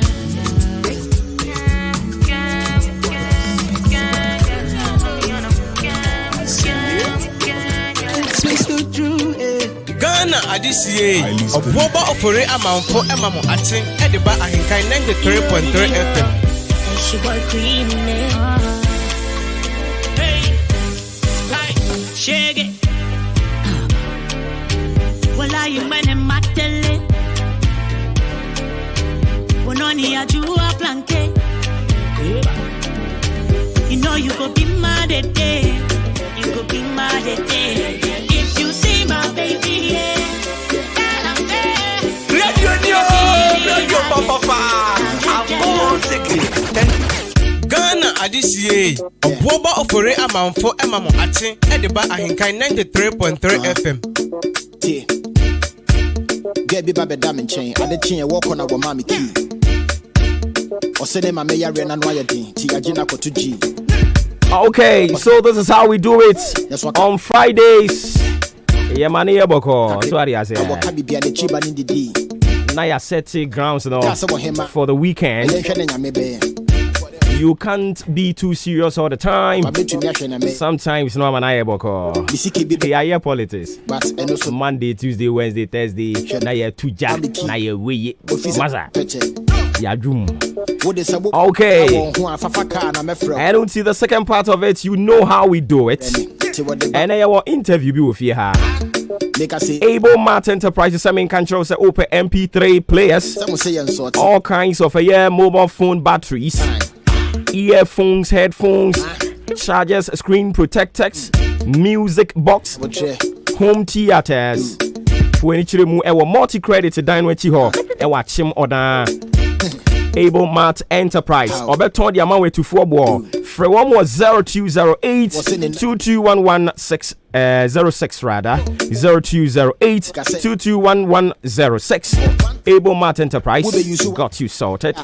Ghana adisiye Obuoba ofore amanfo emamo ache edeba ahinkan 93.3 FM. Shege. Wala yumene matele. Bononi ajua planke. you go be mad at day. You go be mad at day. If you see my baby, Ghana Adisiye, Oboba Ofore Amanfo Emamo Ache, Ediba Ahinkai 93.3 FM. Get be baby diamond chain, I let you walk on our mommy key. Or say them a mayor and annoy D, Tiagina to G. Okay, so this is how we do it on Fridays. Yeah, money, Boko. Sorry, I say. Naya Seti grounds for the weekend. You can't be too serious all the time. Sometimes no man boko. Yeah, politics. Monday, Tuesday, Wednesday, Thursday. Na ye tuja, na ye weye. Maza. Ya drum. Okay. I don't see the second part of it. You know how we do it. And I will interview you with her. Able Mart Enterprises, I mean, control say open MP3 players, all kinds of mobile phone batteries, earphones, headphones, chargers, screen protectors, music box, home theaters. When it's multi-credit dine with you, watch him order. Able Mart Enterprise. Or better the amount to 4 ball. For one more 0208 221106 rather 0208 221106. Able Mart Enterprise got you sorted.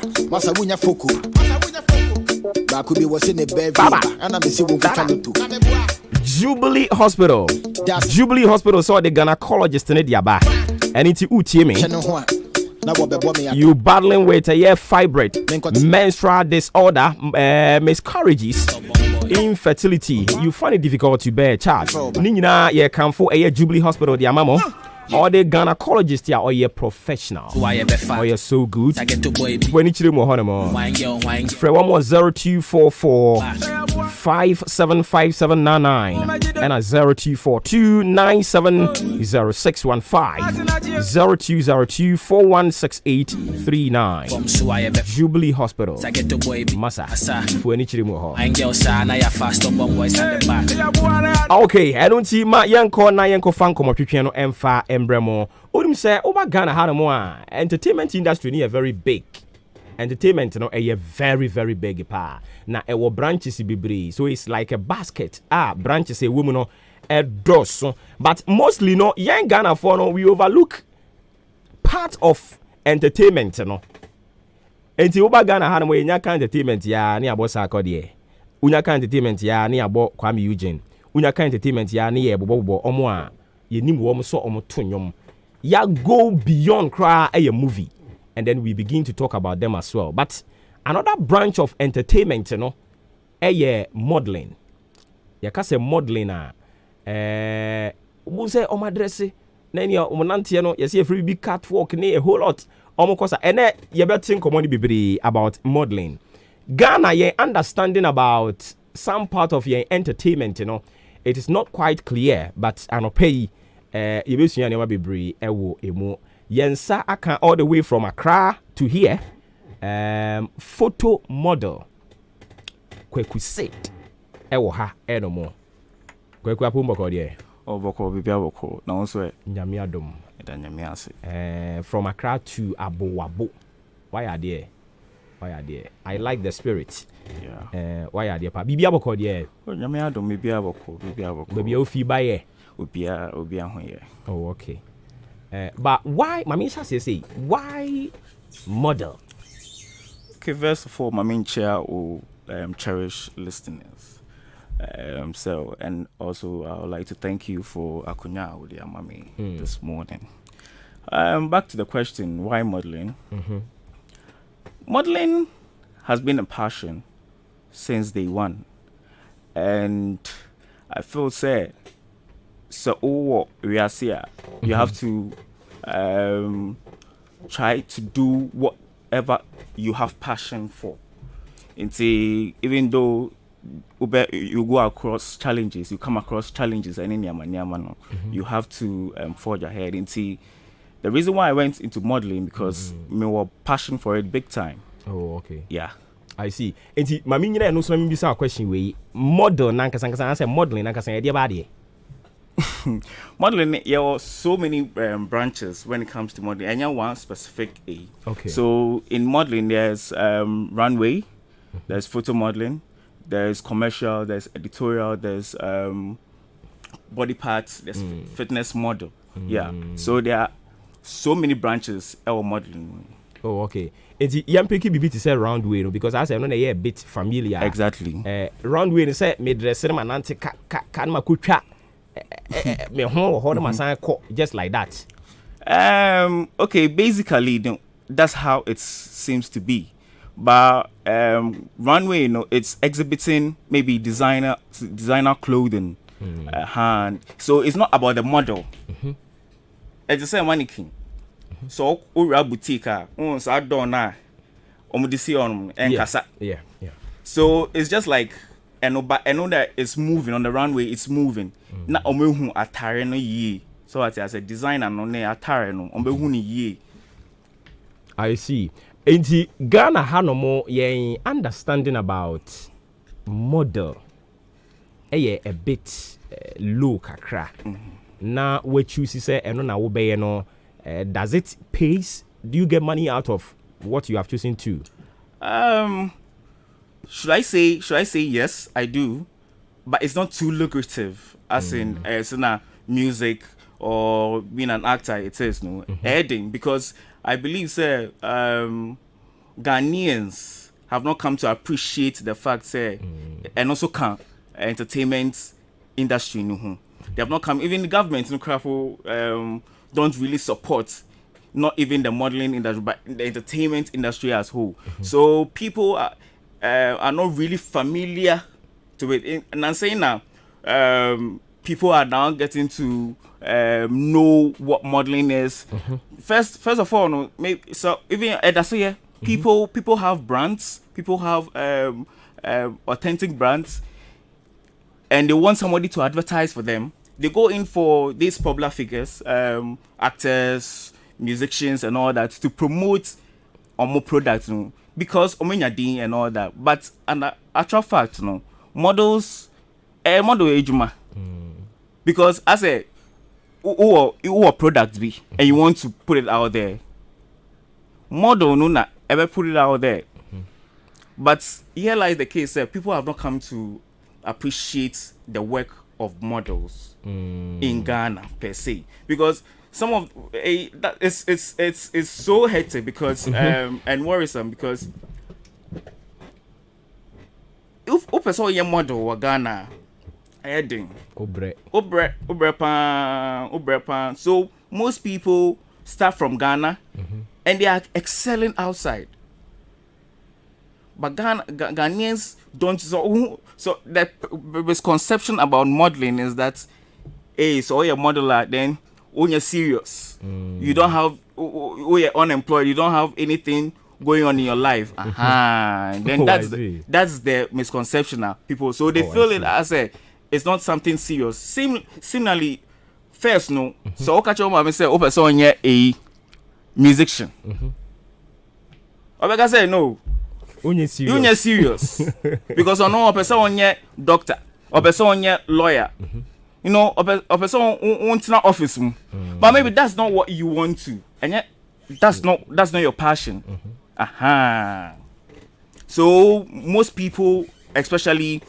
Jubilee Hospital. Jubilee Hospital saw the gynecologist in the aba. And it's UTM. You battling with a fibroid, menstrual disorder, miscarriages, infertility. You find it difficult to bear a child. Nina, you can for a Jubilee Hospital, the amamo. Or the gynecologist, or you're professional, or you're so good. When it's more honeymoon, for 0244 575799 and a 0242 970615 0202 416839. Jubilee Hospital, Massa. When it's more. Okay, I don't see my young corner, young Fanko Piano and Fa. Embremo. Odum say over Ghana had more entertainment industry near very big. Entertainment a very very big pa. Na ewo branches bibri. So it's like a basket. Branches a woman a dos. But mostly no young Ghana for no we overlook part of entertainment no. Enti over Ghana had more nyaka entertainment ya ni abo Sarkodie. Unyaka entertainment ya ni abo Kwame Eugene. Unyaka entertainment ya ni ebobo omo a ye nim wo so omotonyom ya go beyond cry a movie, and then we begin to talk about them as well. But another branch of entertainment a modeling. Ya ka say modeling we say o madresse na ni o nante no ye say free big catwalk ni a whole lot omokosa ene ye betin common bibiri about modeling. Ghana ye understanding about some part of your entertainment, it is not quite clear, but I don't pay Yebesuya Nema Bibri Ewo Emo Yensa Aka all the way from Accra to here. Photo model Kweku Sit Ewo Ha Enomo Kweku Apumboko de Oboko Bibia Boko na also Nyamiadom Nyamiase from Accra to Abowabo. Why are there? I like the spirit. Yeah. Why are there? Bibia Boko de Nyamiadom Bibia Boko Bibia Ofi Baye Obia Hoye. Oh, okay. But why, Mamisha say, why model? Okay, first of all, my main chair will cherish listeners. So, and also I would like to thank you for Akunya with your mommy this morning. Back to the question, why modeling? Mm-hmm. Modeling has been a passion since day one. And I feel sad. So, we are here. You have to try to do whatever you have passion for. Even though you go across challenges, you come across challenges, and you have to forge ahead. The reason why I went into modeling because me were passion for it big time. Oh, okay. Yeah. I see. Enti mami nyina no so me bisa question we model nankasa I say modeling nankasa e dey ba dey. Modeling, there are so many branches when it comes to modeling, and you have one specific A. Okay. So in modeling, there's runway, there's photo modeling, there's commercial, there's editorial, there's body parts, there's fitness model. Yeah. So there are so many branches of modeling. Oh, okay. Enti yam picky bibi to say round way no because I say no na a bit familiar. Exactly. Round way say me dress ma nante ka ma kutwa me ho ho ma san just like that. Okay, basically that's how it seems to be. But runway, it's exhibiting maybe designer clothing. So it's not about the model. It's the same mannequin. So ura boutique so I don't know yeah. So it's just like I know that it's moving on the runway, it's moving. Na omehu atare no ye. So as a designer no ne atare no omehu ni ye. I see. Enti Ghana hanomo yen understanding about model a bit low kakra. Na we choose say eno na wo be no does it pays? Do you get money out of what you have chosen to? Should I say yes, I do, but it's not too lucrative as in music or being an actor. It is heading because I believe Ghanaians have not come to appreciate the fact and also entertainment industry. They have not come. Even the government don't really support not even the modeling industry but the entertainment industry as whole. So people are not really familiar to it. And I'm saying now people are now getting to know what modeling is. First of all, maybe so even people have brands, people have authentic brands, and they want somebody to advertise for them. They go in for these popular figures, actors, musicians, and all that to promote more products, because omenyadin and all that. But an actual fact, models, model ejuma, because as a who product be and you want to put it out there, model no na ever put it out there. But here lies the case: people have not come to appreciate the work of models in Ghana per se, because some of that it's so hectic because and worrisome because if person your model or Ghana heading obre pan, so most people start from Ghana and they are excelling outside. But Ghanaians don't. So the misconception about modeling is that, so you're a modeler, then when you're serious, you don't have, when you're unemployed, you don't have anything going on in your life. Then that's the misconception now, people. So they feel it as it's not something serious. Similarly, first, so I say, person you're a musician. I say no. You're serious because I know a person on your doctor or person on your lawyer, a person wants not office, but maybe that's not what you want to, and yet that's not your passion. So most people, especially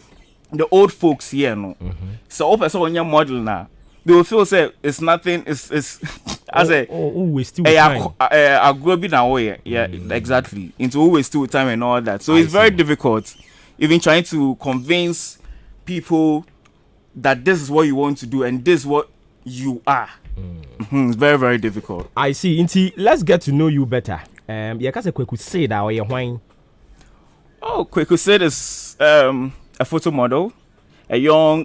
the old folks here, so a person on your model now, they will feel it's nothing. It's as a growing away. Yeah, exactly. Into always still time and all that. So it's very difficult, even trying to convince people that this is what you want to do and this is what you are. It's very, very difficult. I see. Inti, let's get to know you better. Yeah, cause Kweku Said or you wine. Oh, Kweku Said is a photo model, a young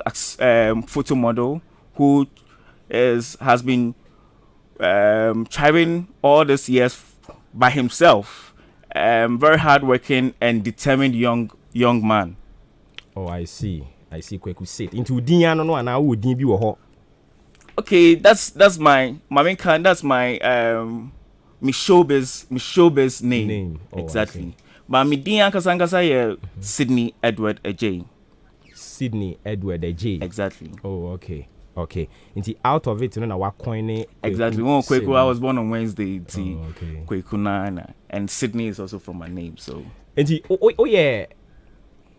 photo model who has been thriving all these years by himself. Very hardworking and determined young man. Oh, I see. Kweku Said. Into Diano no ana wo din bi wo ho. Okay, that's my main kind. That's my my showbiz name. Oh, exactly. But me din ankasa ye Sydney Edward Ajay. Sydney Edward Ajay. Exactly. Oh, okay. Okay. Into out of it, you know, what coin exactly. One Kweku, I was born on Wednesday. Okay. Kweku Nana, and Sydney is also from my name. So. Into yeah,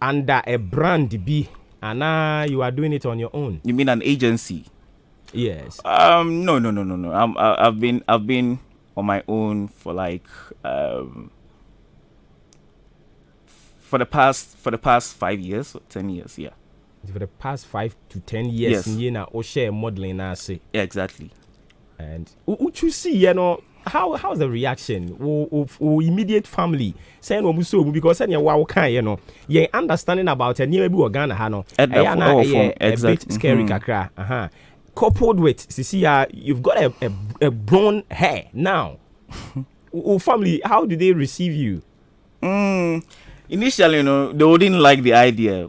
under a brand B, and now you are doing it on your own. You mean an agency? Yes. No. I've been on my own for like for the past 5 years or 10 years, yeah. For the past 5 to 10 years, yes. You know, or share modeling, I say. Yeah, exactly. And what you see, you know, how's the reaction? Immediate family saying because you know, you understanding about a new Ghana, a bit scary, kakra. Coupled with Cecilia, you've got a brown hair now. Family, how do they receive you? Initially, you know, they wouldn't like the idea.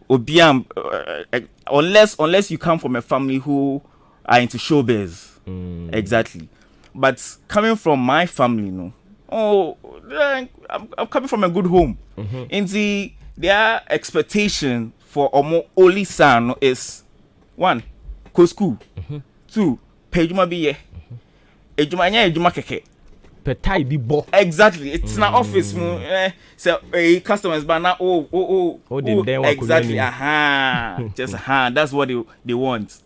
Unless you come from a family who are into showbiz. Exactly. But coming from my family, you know, I'm coming from a good home. And their expectation for Omo only son is 1, go school. 2, pay juma biye. Ejuma keke. Petai bi bo. Exactly. It's an office. So customers but now exactly. Just that's what they want.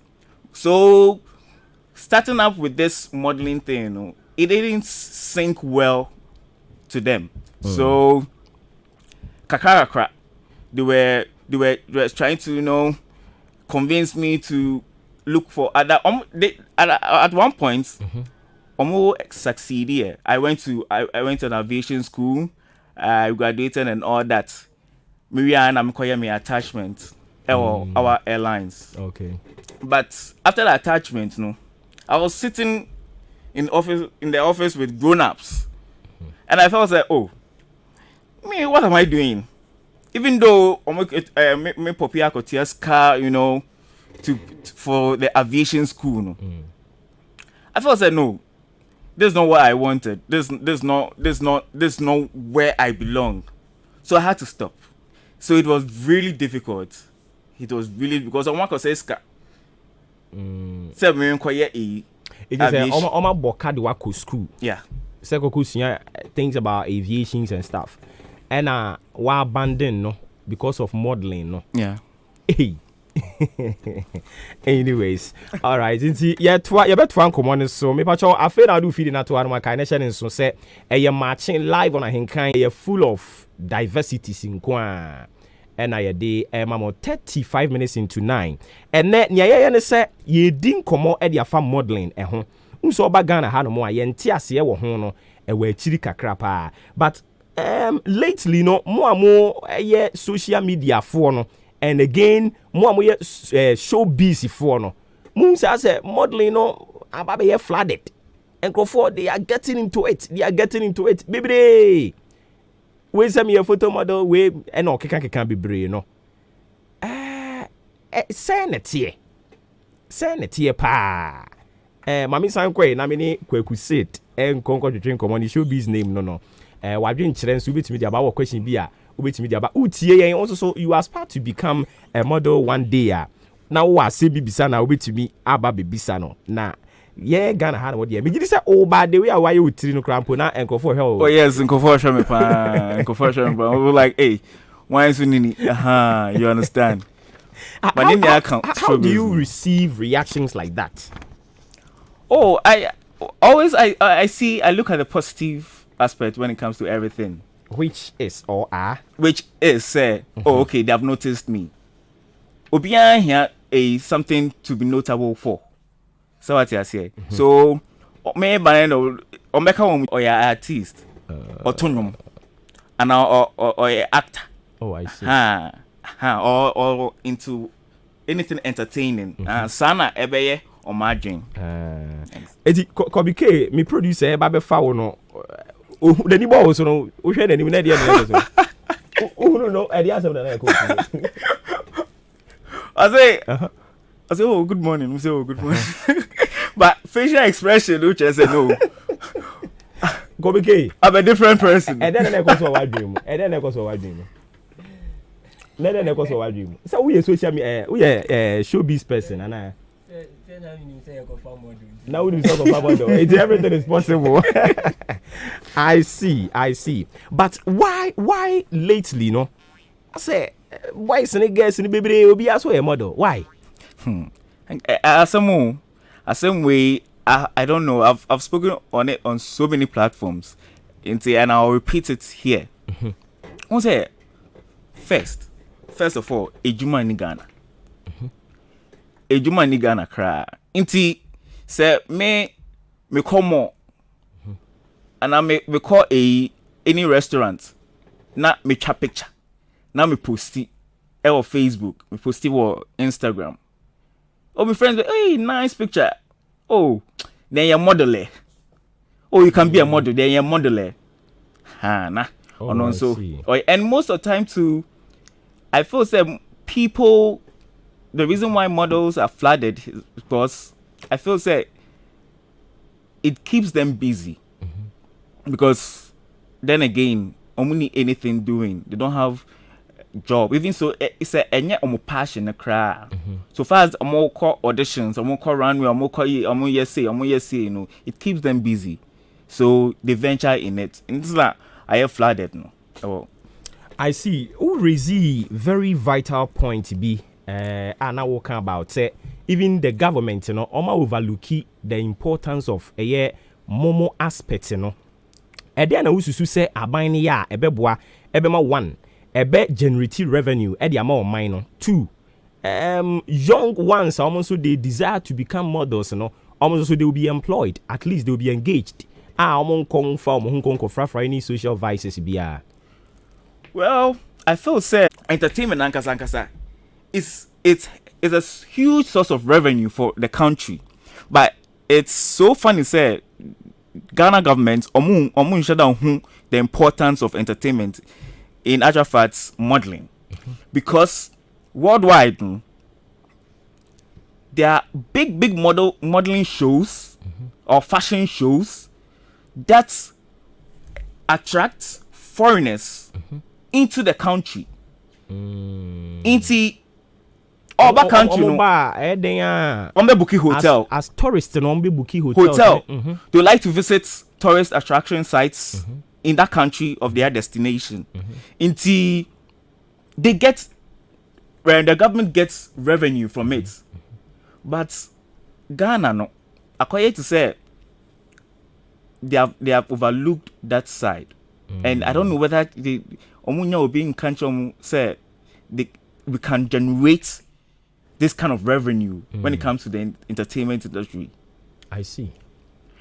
So starting up with this modeling thing, you know, it didn't sink well to them. So kakara, they were trying to, you know, convince me to look for other at one point. Almost succeeded. I went to an aviation school. I graduated and all that. Miriam, I'm calling me attachment. Our airlines. Okay. But after the attachment, I was sitting in the office with grown-ups, and I felt like, oh, me, what am I doing? Even though me popia kotias car, you know, for the aviation school, I felt like no. This is not what I wanted. This not where I belong. So I had to stop. So it was really difficult. It was really because I want to say ska. Say me nkoye e. It is oma boka de wako school. Yeah. Say ko things about aviations and stuff. And wa abandon no because of modeling no. Yeah. Hey. Anyways, all right. Yeah, you bet one common so me pacho I feel I do feeding that one my kind of so say a matching live on a hinkan full of diversities in kwa and I day mamo 35 minutes into 9 and net nya say ye din komo e dia fam modeling ho nso ba Ghana ha no mo ye nti ase wo ho no e wa chiri kakra pa but lately no mo social media for no. And again, more showbiz for no. Moons say modeling no ababe flooded. And for they are getting into it. Baby. We send me a photo model we and no can be brave no. Sanity pa. Mami san kwe na me ni Kweku sit and konko to drink common showbiz name no. Wadwin cheren so bit me dia ba question bi a ubetimi dia ba utie also so you aspire to become a model one day now wa say bibisa na ubetimi aba bibisa no na yeah Ghana ha na what dey me say oh by the way why you utiri no crampo na enkofo he oh yes enkofo hwe me pa enkofo hwe me pa we like hey why is nini you understand but in the account how do you receive reactions like that? Oh I always I look at the positive aspect when it comes to everything. Which is or are? Which is say, oh okay, they have noticed me. Obian here is something to be notable for. So what I say. So me by no or make or your artist or tonum and or your actor. Oh I see. Or into anything entertaining. Sana ebeye or margin. Edi Kobike, me producer ba be fa wo no. The new boss, no, we had any idea. Oh, no, idea. I say, oh, good morning. We say, oh, good morning. But facial expression, which I say, no. Kobike. I'm a different person. And then I go so what dream. And then I go so what dream. Then I go so what dream. So we are social media. We are showbiz person, and I. Now we talk about it. Everything is possible. I see. But why lately, no? I say, why is any guys in the baby will be as well a model? Why? Same way. I don't know. I've spoken on it on so many platforms, and I'll repeat it here. One say, first of all, ejuma ni Ghana. Ejuma ni Ghana cry. Inti say me call more, and I me call any restaurant. Na me chat picture. Na me post it on Facebook. Me post it on Instagram. Oh, my friends, hey, nice picture. Oh, then you're model. Oh, you can be a model. Then you're model. Nah. Oh, so. And most of the time too, I feel that people. The reason why models are flooded is because I feel that it keeps them busy. Because then again, only anything doing. They don't have job. Even so, it's a passion, a cry. So far as more call auditions, more call runway, more call yes, you know, it keeps them busy. So they venture in it. And it's like I have flooded no. Oh. I see. Urizi very vital point to be. And I walk about say even the government, you know, overlooking the importance of a momo aspect, you know. And then I used to say abani ya ebeboa ebema one ebe generative revenue edi ama mine. Two, young ones almost so they desire to become models, you know. Almost so they will be employed. At least they will be engaged. For any social vices be. Well, I feel say entertainment ankasa it's a huge source of revenue for the country, but it's so funny say Ghana government omun shut down the importance of entertainment in actual facts modeling, because worldwide there are big modeling shows or fashion shows that attract foreigners into the country. Into our country, booking hotel as tourists, booking hotel. They like to visit tourist attraction sites in that country of their destination. Until they get, when the government gets revenue from it, but Ghana no, according to say, they have overlooked that side, and I don't know whether the omunya will be in country say we can generate this kind of revenue when it comes to the entertainment industry. I see.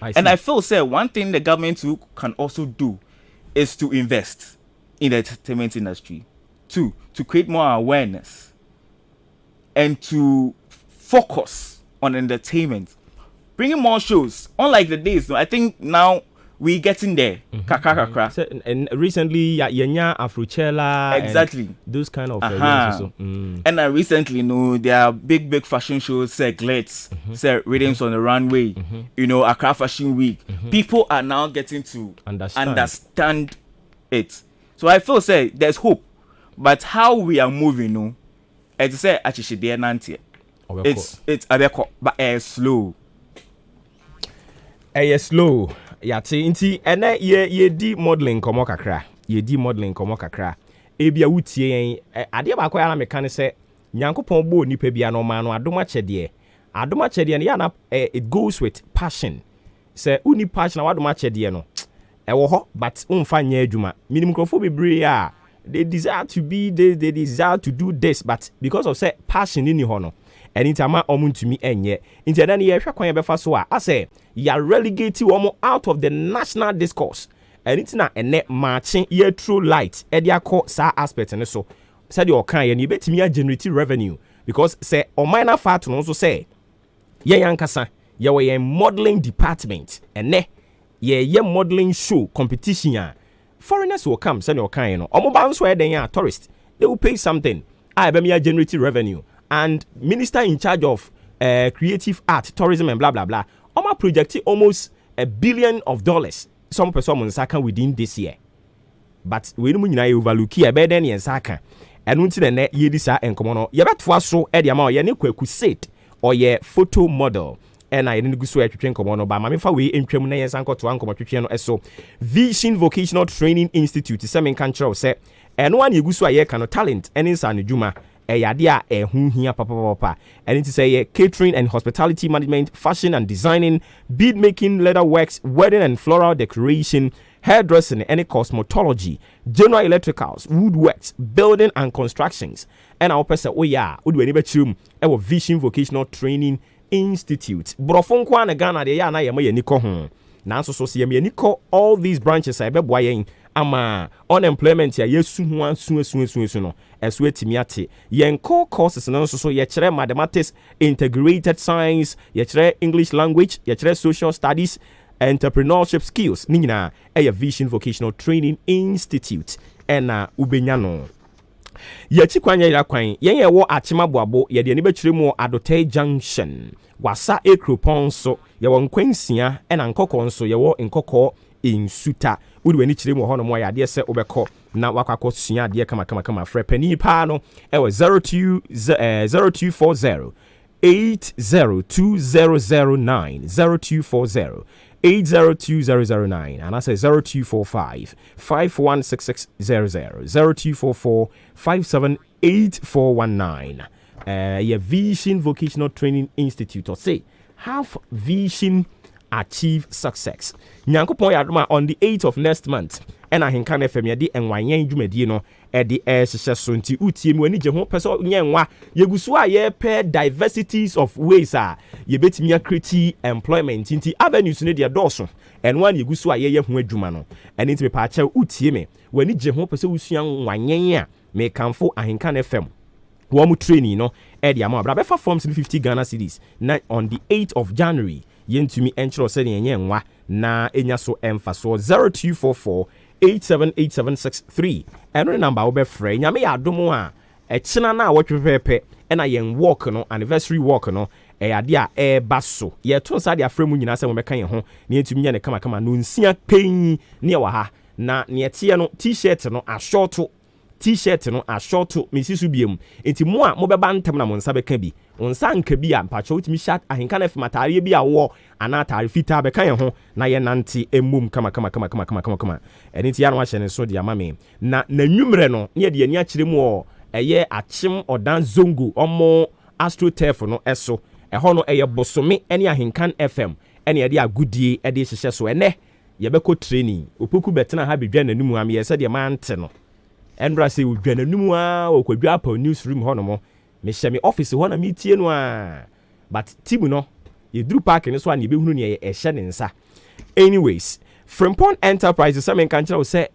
And I feel say one thing the government can also do is to invest in the entertainment industry. Two, to create more awareness and to focus on entertainment, bringing more shows. Unlike the days, I think now we getting there. And recently, Yenya Afrochella, exactly, those kind of events also. And I recently know there are big fashion shows, say Glitz, say Rhythms on the Runway, you know, Accra Fashion Week. People are now getting to understand it. So I feel say there's hope, but how we are moving, no, it's say actually there nanti. It's abeko, but slow. Slow. Yati inti ene ye di modeling komo kakra. Ye di modeling komo kakra. Ebia wutie ade ba kwa na meka ne se Nyankopon bo nipa bia no ma no adoma chede. Adoma chede ya na it goes with passion. Se uni passion na adoma chede no. Ewo ho but umfa nya adwuma. Minim krofo bebre a they desire to be they desire to do this, but because of say passion in ho no. Anytime omuntumi enye nti na ye hwa kwan befa so a say ya relegate womo out of the national discourse anything na ene marching ye true light e dia call sa aspect ne so said your kan ye ni betimi generate revenue because say o minor fat no so say ye yankasa ye we modeling department ene ye modeling show competition a foreigners will come send your kan no omo ba nso e den ya tourist they will pay something I be me generate revenue. And minister in charge of creative art, tourism, and blah blah blah. Oma projected almost $1 billion. some person nsaka within this year. But we no nyina overlook here be den nsaka. Enu nti ne ye di sa enkomo no. Ye betwa so e de ama ye ne kwaku set or ye photo model. And I didn't go so at Komono, but my way in Tremune and Sanko to Uncle Matriano. So, Vision Vocational Training Institute is some control set, and one you go so a kind of talent, and in San Juma, a yadia, a whom here, papa, and it is a catering and hospitality management, fashion and designing, bead making, leather works, wedding and floral decoration, hairdressing, and cosmetology, general electricals, woodworks, building and constructions. And our person, oh yeah, would we never choose our Vision Vocational Training Institute. Brofon kwa na Ghana de ya na ye ma niko ho. Na so so se ye niko all these branches I be boa yen ama unemployment ya yesu ho asu no. Esu etimi ate. Yen core courses no so ye kire mathematics, integrated science, ye kire English language, ye kire social studies, entrepreneurship skills. Ni nyina e Vision Vocational Training Institute. Ena ubenya no. Yeti kwanya ira kwan yen ye wo achima boabo ye de ne betwire mu Adote Junction wasa ekropon so ye wo nkwansia e na nkokɔ nso ye wo nkokɔ insuta udi weni kyire mu ho no mo ya de se obekɔ na wakwakɔ sua de kama frɛ pani pa no e wo 0240 802009 0240 802009 and I say 0245 516600 0244 578419 your Vision Vocational Training Institute or say have vision achieve success. Nyankopon yadoma on the 8th of next month and I can FM yadi and wanyan dwumadi no e de so nti utie mu ani je ho peso nyenwa yegusu a ye pair diversities of ways a ye betimi create employment nti avenues ne de doso and one yegusu a ye ho adwuma no and nti me pa cha utie me wani je ho peso usua wanyan a me kanfo ahenkan FM wo mu training no e de ama bra be fa forms 50 Ghana cedis na on the 8th of January yentumi enchiro se ne nyenwa na enya so emfaso 0244 878763 and number will be free. Nyame ya domo a china na wotwepepe na yen walk no anniversary walk no ade a baso ye to sa de afrɛ mu nyina sɛ mo bɛka yen ho na yentumi nya ne kama no nsia pen ne wa ha na ne tie no t-shirt no a short mesisu biem enti mo a mo bɛba ntem na mo nsa bɛka bi onsa nka bi a mpacho utimi shat ahenka na fmatare bi a wo ana tare fita bɛka yen ho na ye nante emum kama eni ti ya no ahye ne so de ama me na nwumre no ne de ani akire mu eye achim odan zongo omo astrotef no eso ɛhɔ no eye bosome ene ahenkan FM ene ye de agudie de hyehyɛ so ene ye bɛkɔ training opoku betena ha bedwa nanumu am ye sɛ de mante no Endra say we dwana numu a okwadwa apa newsroom ho no mo me hye me office ho na me tie no a but team no ye dru park ni so a na be hunu ne ye hye ne nsa. Anyways, Frimpong Enterprises some kan kira say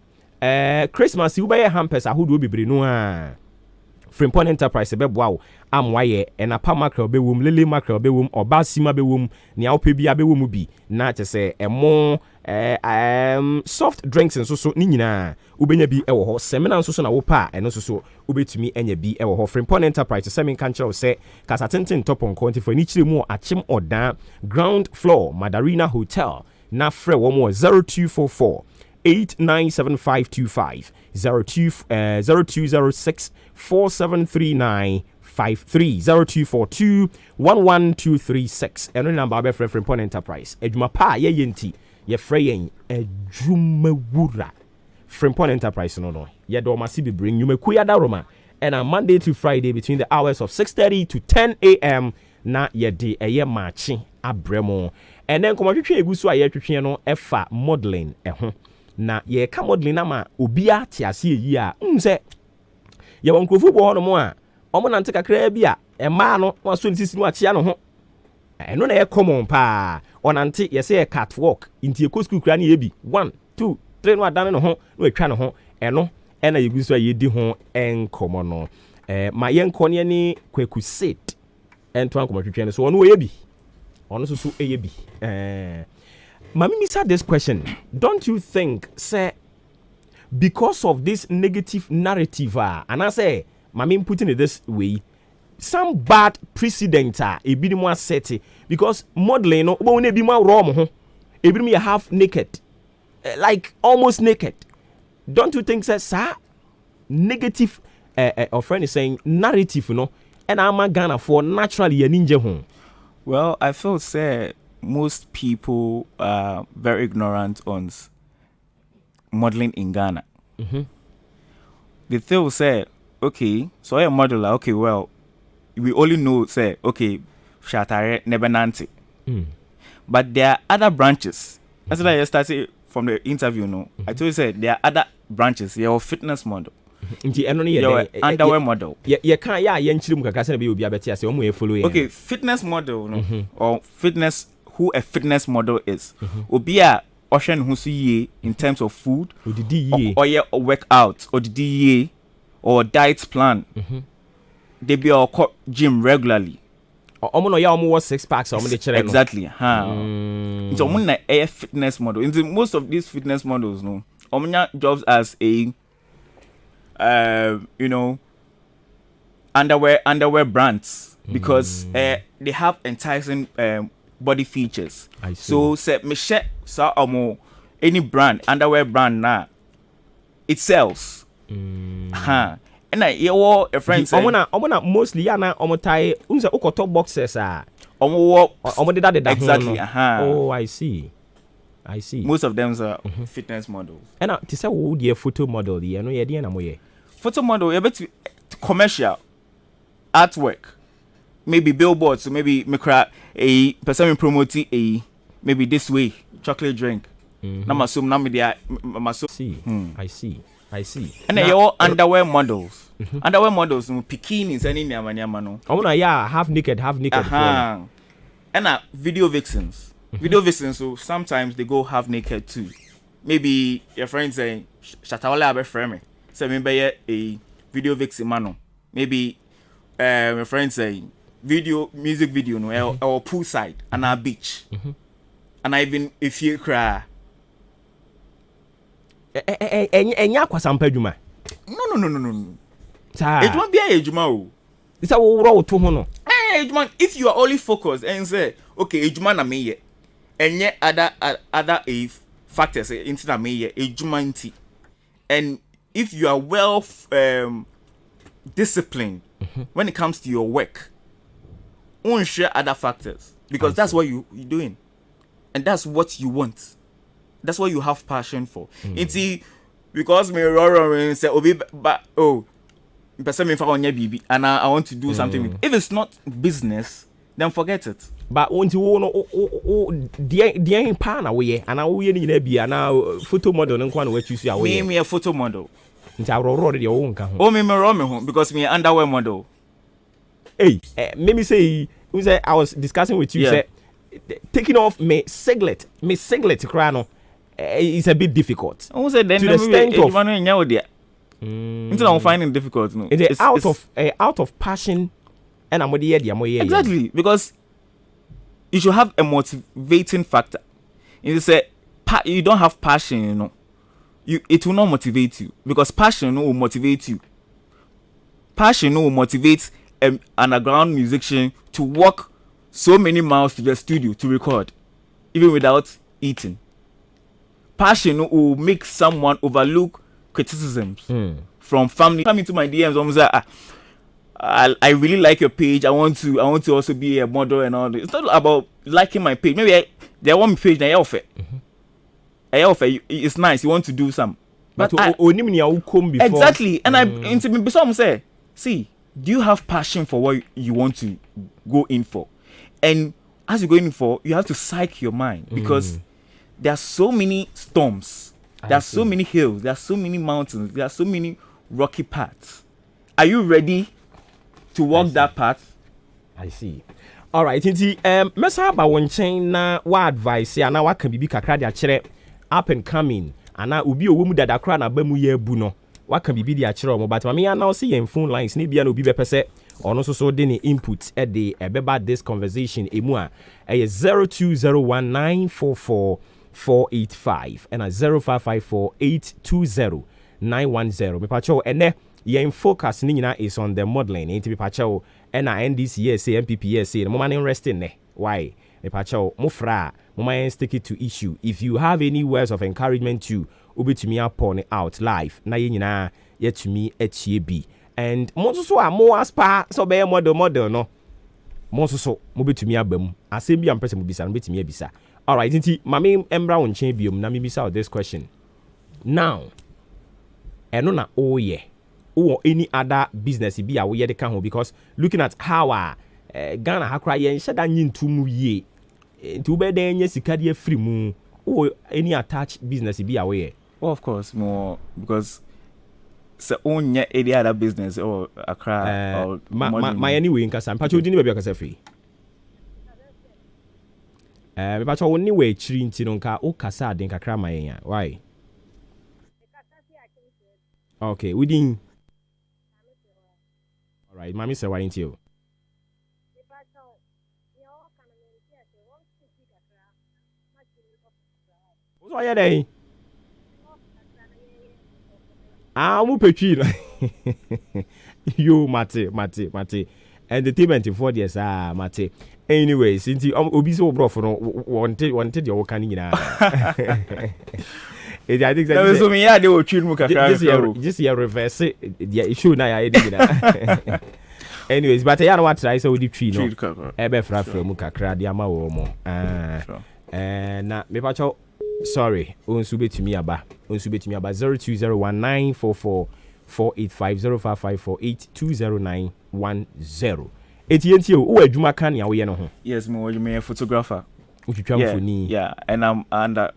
Christmas you buy hampers ahodo bebre no a Frimpong Enterprise be boa amwaye enapa mackerel be wom lele mackerel be wom obasima be wom ne awpe bia be wom bi na che say emo soft drinks and so ni nyina ubenya bi ewo ho seminar so na wo pa eno so ubetumi enya bi ewo ho Frimpong Enterprise semi kan kira say kasa tenten top on konti for ni kire mu achim odan ground floor Madarina Hotel na frɛ wo mo 0244 897525 0206 4739 53 0242 11236 and number be Frimpong Enterprise adwuma pa ye yenti ye frɛ yen adwuma wura Frimpong Enterprise no ye do masi be bring nyumaku ya daroma and on Monday to Friday between the hours of 6:30 to 10 a.m. na ye de eye machi abremo and then komatwetwe egusu a ye twetwe no efa modeling ho na ye ka modeling na ma obia te ase yi a nse ye won krofu bo hono mo a omo nante kakra bi a ema no waso nsisi no achia no ho eno na ye common pa onante ye say catwalk intie ko school kra na ye bi 1 2 3 no adane no ho no atwa no ho eno ena yegusu a ye di ho enkomo no ma ye nkone ni kwaku set ento ankomatwetwe no so ono ye bi ono so ye bi Mami misa this question. Don't you think, say, because of this negative narrative, and I say, Mami putting it this way, some bad precedent a bit more set because modeling no won't be more wrong. A bit me half naked. like almost naked. Don't you think, sir? Negative, our friend is saying narrative, you know, and I'm a Ghana for naturally a ninja home. Well, I feel say most people are very ignorant on modeling in Ghana. They feel say, okay, so I'm a modeler, okay, well, we only know say, okay, Shatare Nebenanti. But there are other branches. That's why I started from the interview, no. I told you say there are other branches. Your fitness model. Your underwear model. You can't okay, fitness model, no, or fitness who a fitness model is. Obia ocean who see in terms of food or workout or the or diet plan. They be all gym regularly. Almost 6 packs. Exactly. It's a fitness model. In most of these fitness models, no, jobs as a underwear brands because they have enticing body features. I see. So say Michelle saw any brand underwear brand now it sells. And your a friend say mostly yana omotai unse okoto boxes exactly. Oh, I see. Most of them are fitness models. And to say who the photo model you know ye na moye. Photo model a bit commercial artwork. Maybe billboards, so maybe a person promoting a maybe this way chocolate drink. I see. And they all underwear models. Underwear models, bikinis, any no. Half naked. And video vixens. Video vixens, so sometimes they go half naked too. Maybe your friend saying, Shatawala abe frame. So maybe a video vixen mano. Maybe your friend saying music video no or poolside and our beach. And I even if you cry. Enya kwasampa adwuma. No. It won't be a ejuma. It's a roll to hono. If you are only focused and say, okay, ejuma na me and yet other factors into na me ejuma nti. And if you are well disciplined when it comes to your work, won't share other factors because that's what you're doing, and that's what you want. That's what you have passion for. It's because me and say person me for on BB and I want to do something with. If it's not business, then forget it. But when you the pan away and I will be and photo model and what you see away. Me a photo model. Me because me underwear model. Hey, maybe say I was discussing with you say taking off me singlet crano. It's a bit difficult. To the extent of I'm finding difficult. No, it's out of passion, and I'm exactly because you should have a motivating factor. It's you don't have passion, you know, it will not motivate you because passion will motivate you. Passion will motivate an underground musician to walk so many miles to the studio to record, even without eating. Passion will make someone overlook criticisms from family. Come into my DMs, almost like, I really like your page. I want to also be a model and all this. It's not about liking my page. Maybe they want my page. I offer. It's nice. You want to do some. But exactly. And I into some say, see, do you have passion for what you want to go in for? And as you go in for, you have to psych your mind because there are so many storms, there are so many hills, there are so many mountains, there are so many rocky paths. Are you ready to walk that path? I see. All right, mesa ba won chain na wa advice ya na wa kan bibi kakra dia kire up and coming ana obi owemu dada kra na ba mu ye bu no wa kan bibi dia kire o but mama ya na o see yen phone lines ne bia na obi be pese ono so de ne input e de ebeba this conversation emu a 0201944485 and 0554820910 me pacho ene yen focus ni nyina is on the modeling enti me pacho na NDC say MPP say no man resting ne why me pacho mo fra Mama stick it to issue. If you have any words of encouragement to obi to me upon it out live. Na ye nyina yet to me HB. And most so are more aspa so be model no. Most so mobi to me abem. Asem bi am person bisa no betimi abisa. All right, nti mame embra won chen biom na me bisa this question. Now, eno na oye. Or any other business bi a we de kan ho because looking at how Ghana hakra yen shada nyin tumu ye. Nti ube de nye sika de free mu. Or any attached business bi a we. Well, of course, more because so own any other business or Accra or my anyway in Kasam. Pacho dini baby akasa free. Me pacho anyway chiri nti no nka o kasa den kakra mayen. Why? Okay, we didn't. All right, mommy say why ain't you? What's why there? Mu petri. Yo, mate. Entertainment for this mate. Anyway, since obi so bro for no wanted your work nyina. I think that so me they will treat mu kakra. Just here reverse the issue na ya edina. Anyways, but I know what try so we tree no. Ebe fra mu kakra de ama wo mo. Na me pacho sorry, onsu betumi aba 02019444850554820910. Etienti o adwuma kan ya wo ye no ho. Yes, me a photographer. Yeah, and I'm under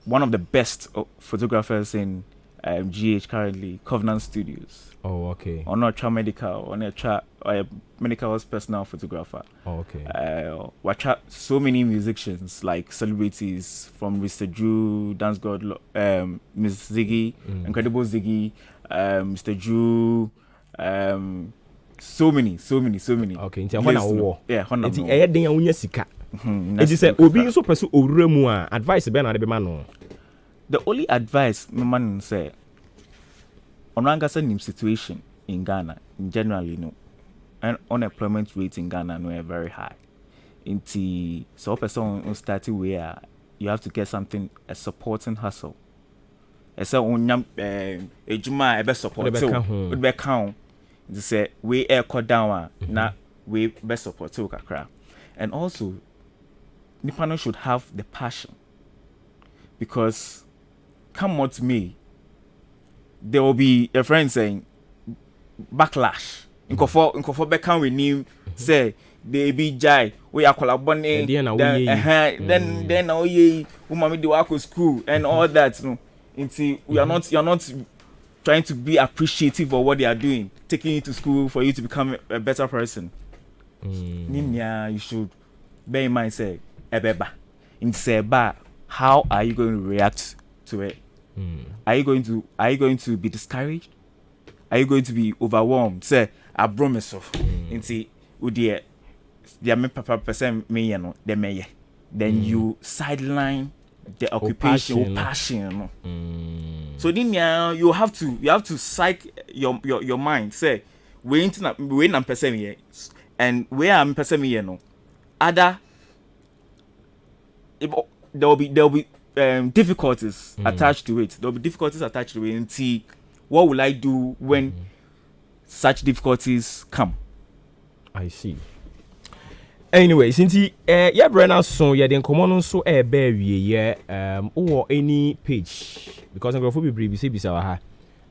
one of the best photographers in GH currently, Covenant Studios. Oh, okay. On a medical, on a medical personal photographer. Oh, okay. Watch out so many musicians like celebrities from Mr. Drew, Dance God, Miss Ziggy, Incredible Ziggy, Mr. Drew, so many. Okay, into Honor War. Yeah, Honor War. It's a unya sika. It is a obi so pursue owremu a advice be na de be ma no. The only advice my man say on nim situation in Ghana in generally no, and unemployment rate in Ghana no are very high. Inti so person on starting where you have to get something a supporting hustle. Esa onyam ejuma e be support so it be count. They say we air cut down na we be support so kakra. And also Nipano should have the passion, because come what may, there will be a friend saying backlash. Nkofo bekan we new say they be jai we are collaborating then now ye umami do work school and all that no. You're not trying to be appreciative of what they are doing, taking you to school for you to become a better person. You should bear in mind say ebeba in seba, how are you going to react to it? Are you going to be discouraged? Are you going to be overwhelmed? Say I promise of inti udie dia me papa person me ye no de me ye, then you sideline the occupation or passion no. So then you have to psych your mind say we na person here and where am person here no other there will be difficulties attached to it. There will be difficulties attached to it. And see, what will I do when such difficulties come? I see. Anyway, since yeah, Brenna, so yeah, then come on, so bear or any page because I'm going to be brief. Bisa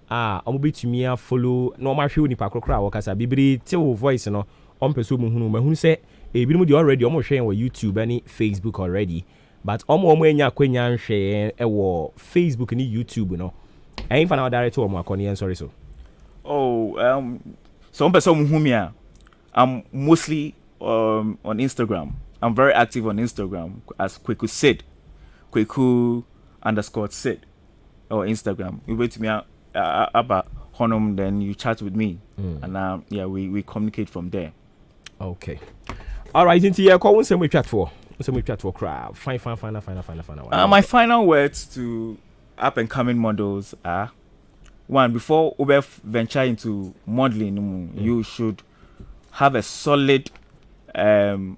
I'm be to me follow normal show ni pakro kra wakasa bibiri till voice no on person who say e bi no dey already almost sharing on YouTube and Facebook already. But omo enya kwenya nhwe wo Facebook ni YouTube no. Ain't fan our director omo akoni sorry so. Some person who me I'm mostly on Instagram. I'm very active on Instagram as Kweku Sid. Kweku_Sid or Instagram. You wait to me about Honum, then you chat with me and we communicate from there. Okay. All right, into your call we chat for. Fine. My final words to up and coming models are: one, before you venture into modeling, you should have a solid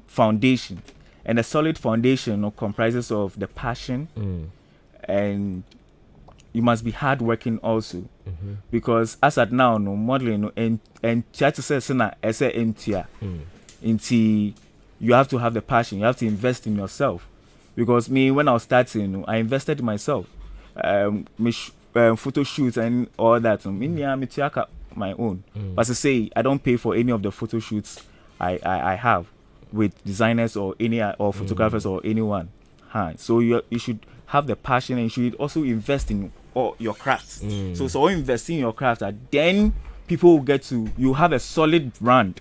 foundation And a solid foundation comprises of the passion, and you must be hardworking also, because as at now, no modeling, no, and try to say until you have to have the passion. You have to invest in yourself. Because me, when I was starting, I invested in myself. Photo shoots and all that. My own. But to say, I don't pay for any of the photo shoots I have with designers or photographers or anyone. So you should have the passion, and you should also invest in your craft. So invest in your craft, then people will you have a solid brand.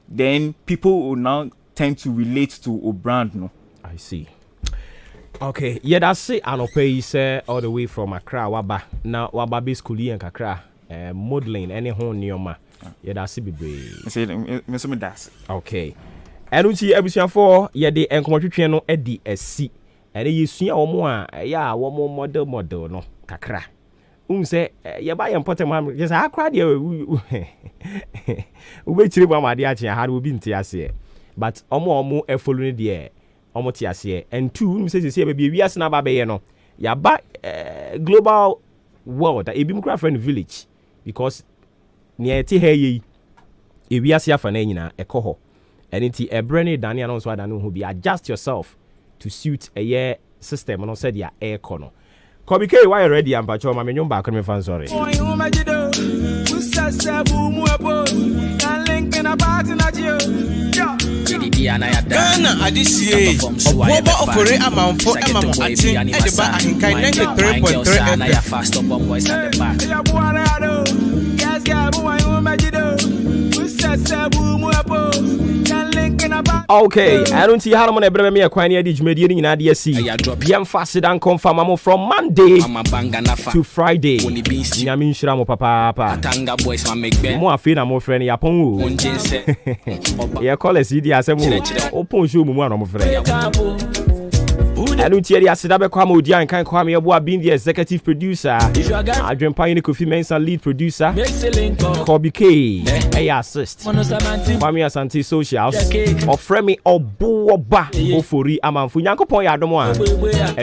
Then people will now tend to relate to a brand. No, I see. Okay, yeah, that's it. I pay say all the way from Accra, Waba. Now Waba be school and Kakra, modeling any home near. Yeah, that's it. Okay. And we see everything for the encourage no Eddie SC. And you see one more model no Kakra. Say you buy important man. Just I cried you. We chiri ba ma dia chia had we be ntiase. But omo following there. Omo tiase. And two say baby we as na ba be no. Ya ba global world e bi mkra friend village because near ti he yi e wi ase afa na nyina ekoho. And it ebrene Daniel no so adanu ho bi adjust yourself to suit a year system no said ya air corner. Kobe K, why ready? I'm Pacho, my minion back on me fan, sorry. Ghana adisiye Oboba opere amamfo emamo ati edeba ahinkai 93.3 Okay, I don't see how I'm gonna bring me a quine edge mediating in ADSC. Yam fasted and confirm from Monday to Friday. Yamin Shramo Papa. More fina more friend Yapon. Yeah, call us CD Asemo. Open show one of my friend. I don't hear the Asidabe Kwamo and can call me about being the executive producer. I dream Pioneer Kofi Mensah lead producer. Kobe K. I assist. Kwame Asante Socials. Offer me Obuoba. Ofori Amanfu. Yanko Point Adomo.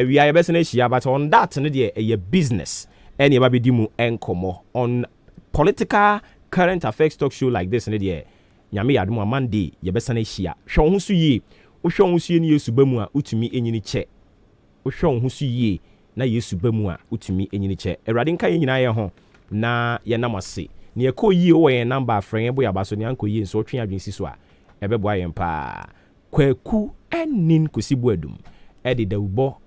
We are best in Asia, but on that, a business. And you be dimu enkomo on political current affairs talk show like this. Nyame Adomo Monday. You best in Asia. Show who see. Wohwe ho sie ne Yesu bamu a utumi enyini che wohwe ho sie na Yesu bamu a utumi enyini che Awurade nka yenyina ye ho na ye namase ne ekoyi wo ye number afren ye boya baso ne ankoyi nso otwe adwensi so a ebeboa ye mpa kwaku enin kosibu adum ede dawubo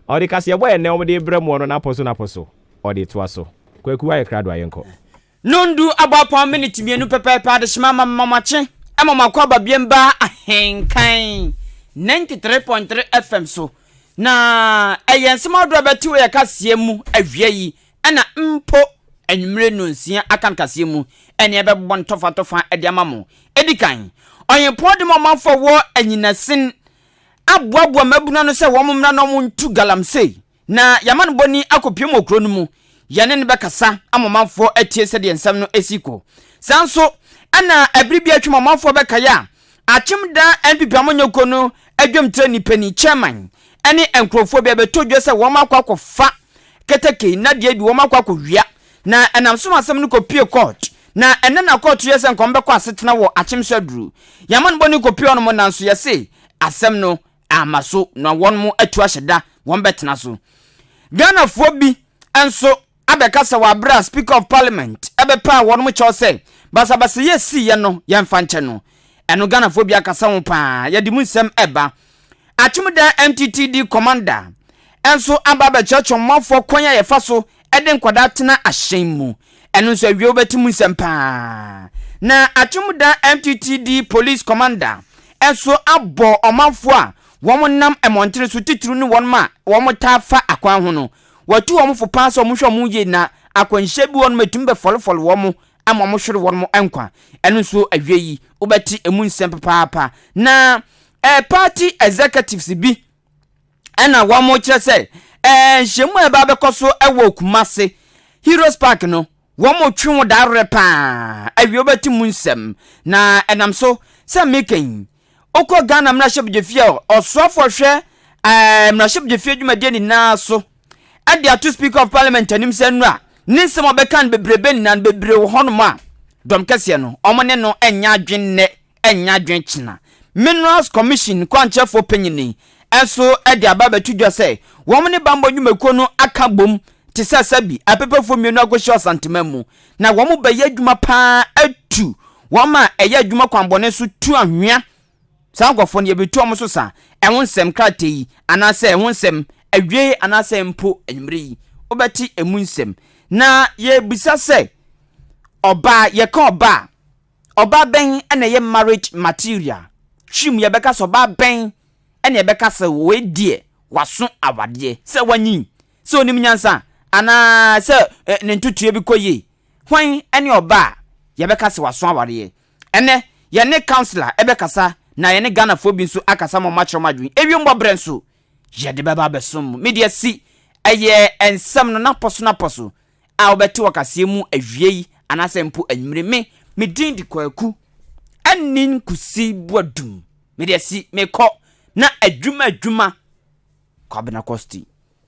odi kase ye boye ne omde bremo no na poso odi to aso kwaku aye krado ayenko nondu abapa minute mienu pepepe adeshima mamache Emma Kwaba Biemba ahenkan 93.3 FM so na eyensema do betu ye kasie mu awie yi na mpo enwumre no nsia akan kasie mu ene ebebbo ntofa ede amamo edikan oyenpo de momafo wo anyinasin aboabo mabuna no se wo momna no montu galamsey na yaman boni akopiem okro no mu yane ne bekasa amomafo atie se de ensam no esiko sanso ana abribi atwuma mafo bekaya achimda NPP amonyoko no adwemtre ni pani chairman ene enkrofo bia betodwe se wo makwakofa keteke na de bi wo makwakowia na enamso asem no kopie court na ene na court yese nkombe kwa asetena wo achimsaduru yaman boni kopie ono mo nanso yese asem no amaso na won mo atu ahyeda won betena so Ghana fo bi enso abekasa wa bra speaker of parliament ebepa won mo cho se basa yesi ye no yemfa nche no eno Ghana fo bia kasa ho pa ye di munsem eba achimda MTTD commander enso ababa churchon mafo kwanya ye fa so eden kwada tena ahyen mu eno so awie obeti munsem pa na achimda MTTD police commander enso abo omafo a won nam emontre so titru ni won ma won ta fa akwan ho no watu won fo pa so mo hwe mo ye na akwanhye bi won metumbe folfol won ama mo hwere won mo enkwa eno so awie yi obeti emunsem papa na party executives bi ena won mo kire se nhemu eba bekoso ewo Kumase Heroes Park no won mo twe wo da repa awie obeti munsem na enam so se making oko Ghana mraship jefia osofo hwe mraship jefia dwumade ni na so ade ato speaker of parliament anim se nura ninsem obekan bebrebe ni nan bebre wo honoma dom kese no omone no enya adwen china minerals commission kwanchefo penyini enso ade ababa tudwa se womne bambo dwumako no aka bom te sasabi apepefo mienu agohye santemam na womo beye adwuma pa atu woma eye adwuma kwanbone so tu ahwea sankofo ne yebetu omso sa ehonsem kratei anase ehonsem awie anase mpo enmri obeti emunsem na ye bisa se oba ye ka oba ben ene ye marriage material twim ye beka so oba ben ene ye beka se we die waso awade se wanyin se onim nyansa ana se ne ntutue bi koye hwan ene oba ye beka se waso awade ene ye ne counselor ebekasa na ye ne Ghana fo bi nso akasa mo machomadwen ewi mbobren so ye de beba besom media si eye ensem no naposo a obeti wakase mu awie anase mpo anwumre me din di kwaku anin kusi bodum media si me ko na adwuma kwabena kosti